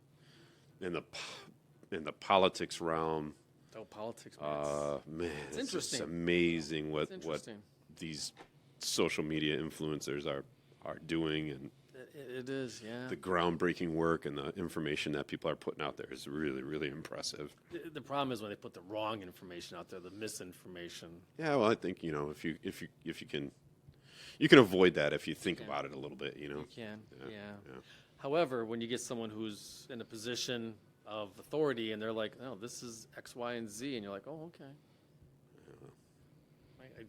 in the politics realm. Oh, politics, man. Man, it's just interesting. amazing what interesting. these social media influencers are are doing, and It is, yeah. the groundbreaking work and the information that people are putting out there is really, really impressive. The problem is when they put the wrong information out there, the misinformation. Yeah, well, I think if you can avoid that if you think about it a little bit, You can, Yeah, yeah. yeah. However, when you get someone who's in a position of authority and they're like, "Oh, this is X, Y, and Z," and you're like, "Oh, okay."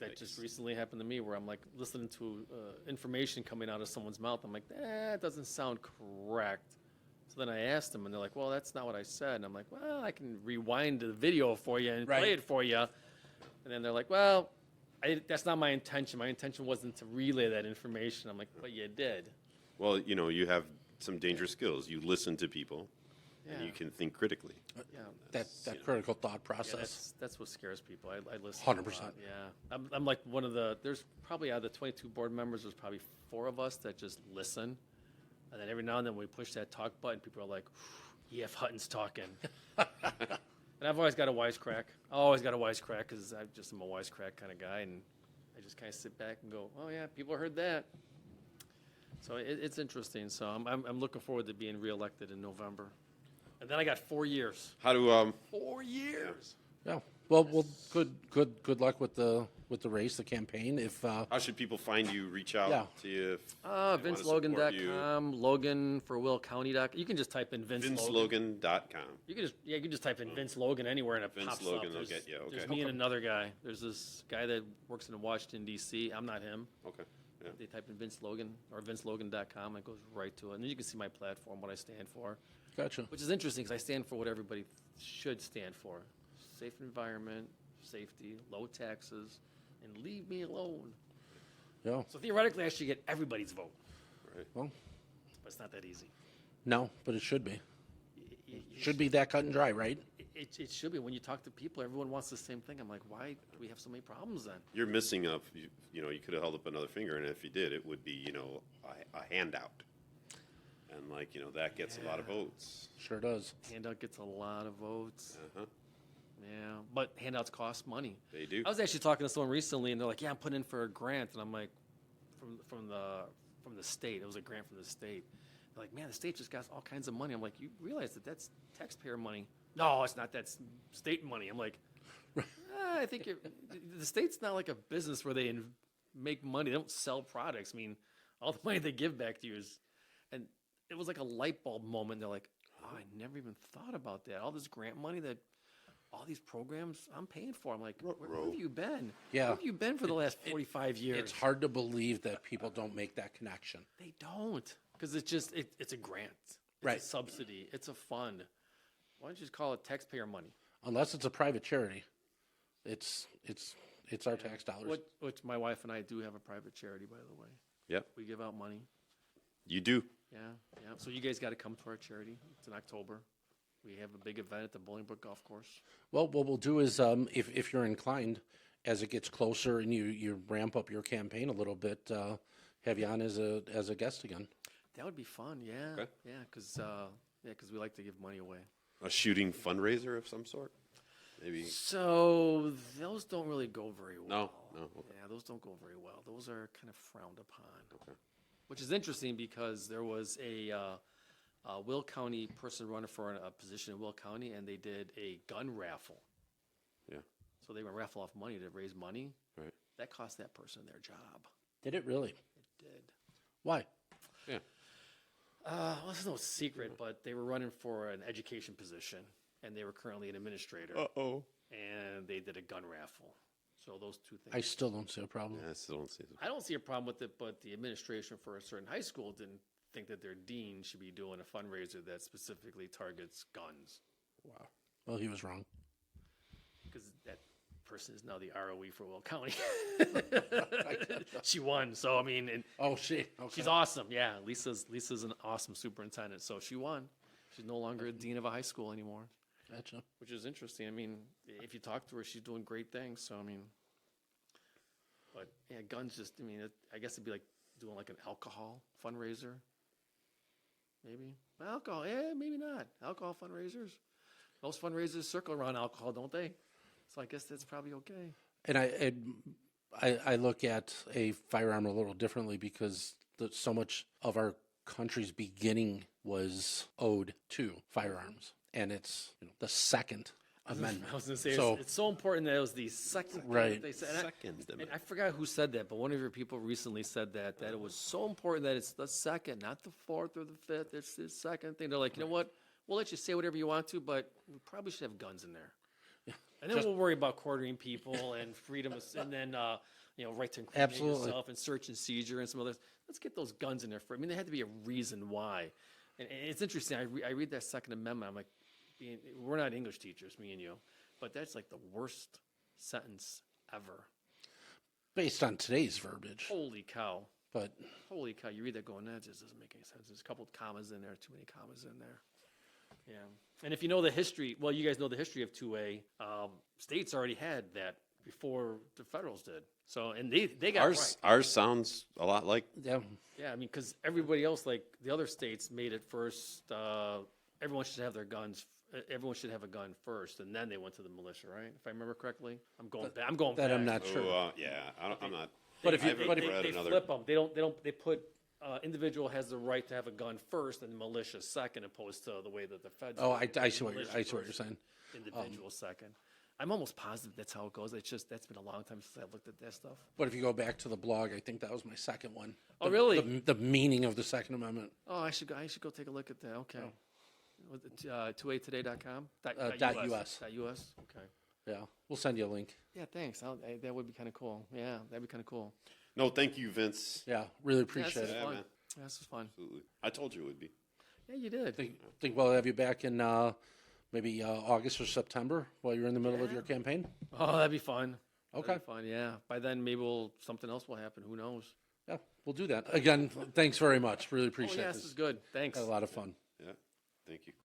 That just recently happened to me where I'm like listening to information coming out of someone's mouth. I'm like, that doesn't sound correct. So then I asked them, and they're like, "Well, that's not what I said." And I'm like, "Well, I can rewind the video for you and play it for you." And then they're like, "Well, that's not my intention. My intention wasn't to relay that information." I'm like, "But you did." Well, you have some dangerous skills. You listen to people, and Yeah. you can think critically. Yeah. That critical thought Yeah, process. that's what scares people. I listen. 100%. Yeah, I'm like one of there's probably out of the 22 board members, there's probably 4 of us that just listen, and then every now and then we push that talk button. People are like, "E.F. Hutton's talking," and I've always got a wisecrack. I always got a wisecrack because I just am a wisecrack kind of guy, and I just kind of sit back and go, "Oh yeah, people heard that." So it's interesting. So I'm looking forward to being reelected in November, and then I got 4 years. How do 4 years. Yeah. Well, good luck with the race, the campaign. If how should people find you? Reach out Yeah. to you. If they wanna support you? VinceLogan.com, Logan for WillCounty.com. You can just type in Vince Logan. VinceLogan.com. You can just type in Vince Logan anywhere and it Vince pops Logan up. will There's, get you, okay. there's me and another guy. There's this guy that works in Washington, D.C. I'm not him. Okay. Yeah. They type in Vince Logan or VinceLogan.com. It goes right to it. And then you can see my platform, what I stand for, gotcha. which is interesting because I stand for what everybody should stand for. Safe environment, safety, low taxes, and leave me alone. Yeah. So theoretically, I should get everybody's vote. Right. Well, But it's not that easy. no, but it should be. You Should be that cut and dry, right? It should be. When you talk to people, everyone wants the same thing. I'm like, why do we have so many problems then? You're missing you could have held up another finger, and if you did, it would be, a handout. And that gets a lot of votes. Sure does. Handout gets a lot of votes. Uh-huh. Yeah, but handouts cost money. They do. I was actually talking to someone recently, and they're like, "Yeah, I'm putting in for a grant," and I'm like, "From the state. It was a grant from the state." They're like, "Man, the state just got all kinds of money." I'm like, "You realize that's taxpayer money?" "No, it's not. That's state money." I'm like, I think the state's not like a business where they make money. They don't sell products. I mean, all the money they give back to you is, and it was like a light bulb moment. They're like, "Oh, I never even thought about that. All this grant money that." All these programs I'm paying for. I'm like, where have you been? Yeah. Where have you been for the last 45 years? It's hard to believe that people don't make that connection. They don't, because it's just it's a grant, it's Right. a subsidy, it's a fund. Why don't you just call it taxpayer money? Unless it's a private charity. It's our tax dollars. Which my wife and I do have a private charity, by the way. Yep. We give out money. You do. Yeah. So you guys got to come to our charity. It's in October. We have a big event at the Bolingbrook Golf Course. Well, what we'll do is, if you're inclined, as it gets closer and you ramp up your campaign a little bit, have you on as a guest again. That would be fun. Yeah. Okay. Yeah, because we like to give money away. A shooting fundraiser of some sort? Maybe. So those don't really go very well. No. Okay. Yeah, those don't go very well. Those are kind of frowned upon. Okay. Which is interesting because there was a Will County person running for a position in Will County, and they did a gun raffle. Yeah. So they would raffle off money to raise money. Right. That cost that person their job. Did it really? It did. Why? Yeah. Well, it's no secret, but they were running for an education position, and they were currently an administrator. Uh-oh. And they did a gun raffle. So those two things. I still don't see a problem. Yeah, I still don't see it. I don't see a problem with it, but the administration for a certain high school didn't think that their dean should be doing a fundraiser that specifically targets guns. Wow. Well, he was wrong. Because that person is now the ROE for Will County. She won, so I mean, and Oh, okay. she's awesome. Yeah, Lisa's an awesome superintendent, so she won. She's no longer a dean of a high school anymore, Gotcha. which is interesting. I mean, if you talk to her, she's doing great things. So I mean, but yeah, guns just. I mean, I guess it'd be like doing like an alcohol fundraiser. Maybe alcohol. Yeah, maybe not. Alcohol fundraisers. Most fundraisers circle around alcohol, don't they? So I guess that's probably okay. And I look at a firearm a little differently because that so much of our country's beginning was owed to firearms, and it's the Second Amendment. I was going to say, so, it's so important that it was the second thing Right. that they said. Second And I forgot who said that, but one of your people recently said that it was so important that it's the second, not the fourth or the fifth. It's the second thing. They're like, you know what? We'll let you say whatever you want to, but we probably should have guns in there. And then we'll worry about quartering people and freedom, and then, right to incriminate Absolutely. yourself and search and seizure and some others. Let's get those guns in there for, I mean, there had to be a reason why. And it's interesting. I read that Second Amendment. I'm like, we're not English teachers, me and you, but that's like the worst sentence ever. based on today's verbiage, Holy cow. but Holy cow. You read that going, that just doesn't make any sense. There's a couple of commas in there, too many commas in there. Yeah. And if you know the history, well, you guys know the history of 2A. States already had that before the federals did. So, and they got it right. Ours sounds a lot like yeah, Yeah, I mean, because everybody else, like the other states, made it first. Everyone should have their guns. Everyone should have a gun first, and then they went to the militia, right? If I remember correctly, I'm going back. I'm going that back. I'm not sure. I'm not. But if you- I haven't but if- read They another. flip them. They put individual has the right to have a gun first, and the militia second, opposed to the way that the feds. Oh, do it. I see what Militia you're first, saying. Individual second. I'm almost positive that's how it goes. It's just that's been a long time since I looked at that stuff. But if you go back to the blog, I think that was my second one. Oh, really? The meaning of the Second Amendment. Oh, I should go take a look at that. Okay. 2atoday.com? .us. .us? Okay. Yeah, we'll send you a link. Yeah, thanks. That would be kind of cool. Yeah, that'd be kind of cool. No, thank you, Vince. Yeah, really Yeah, appreciate this is it. Yeah, fun. man. Yeah, this is fun. Absolutely. I told you it would be. Yeah, you did. Think we'll have you back in maybe August or September while you're in the middle of your campaign. Oh, that'd be fun. Okay. That'd be fun. Yeah. By then, maybe something else will happen. Who knows? Yeah, we'll do that. Again, thanks very much. Really Oh, appreciate yeah, this. this is good. Thanks. Had a lot of fun. Yeah. Thank you.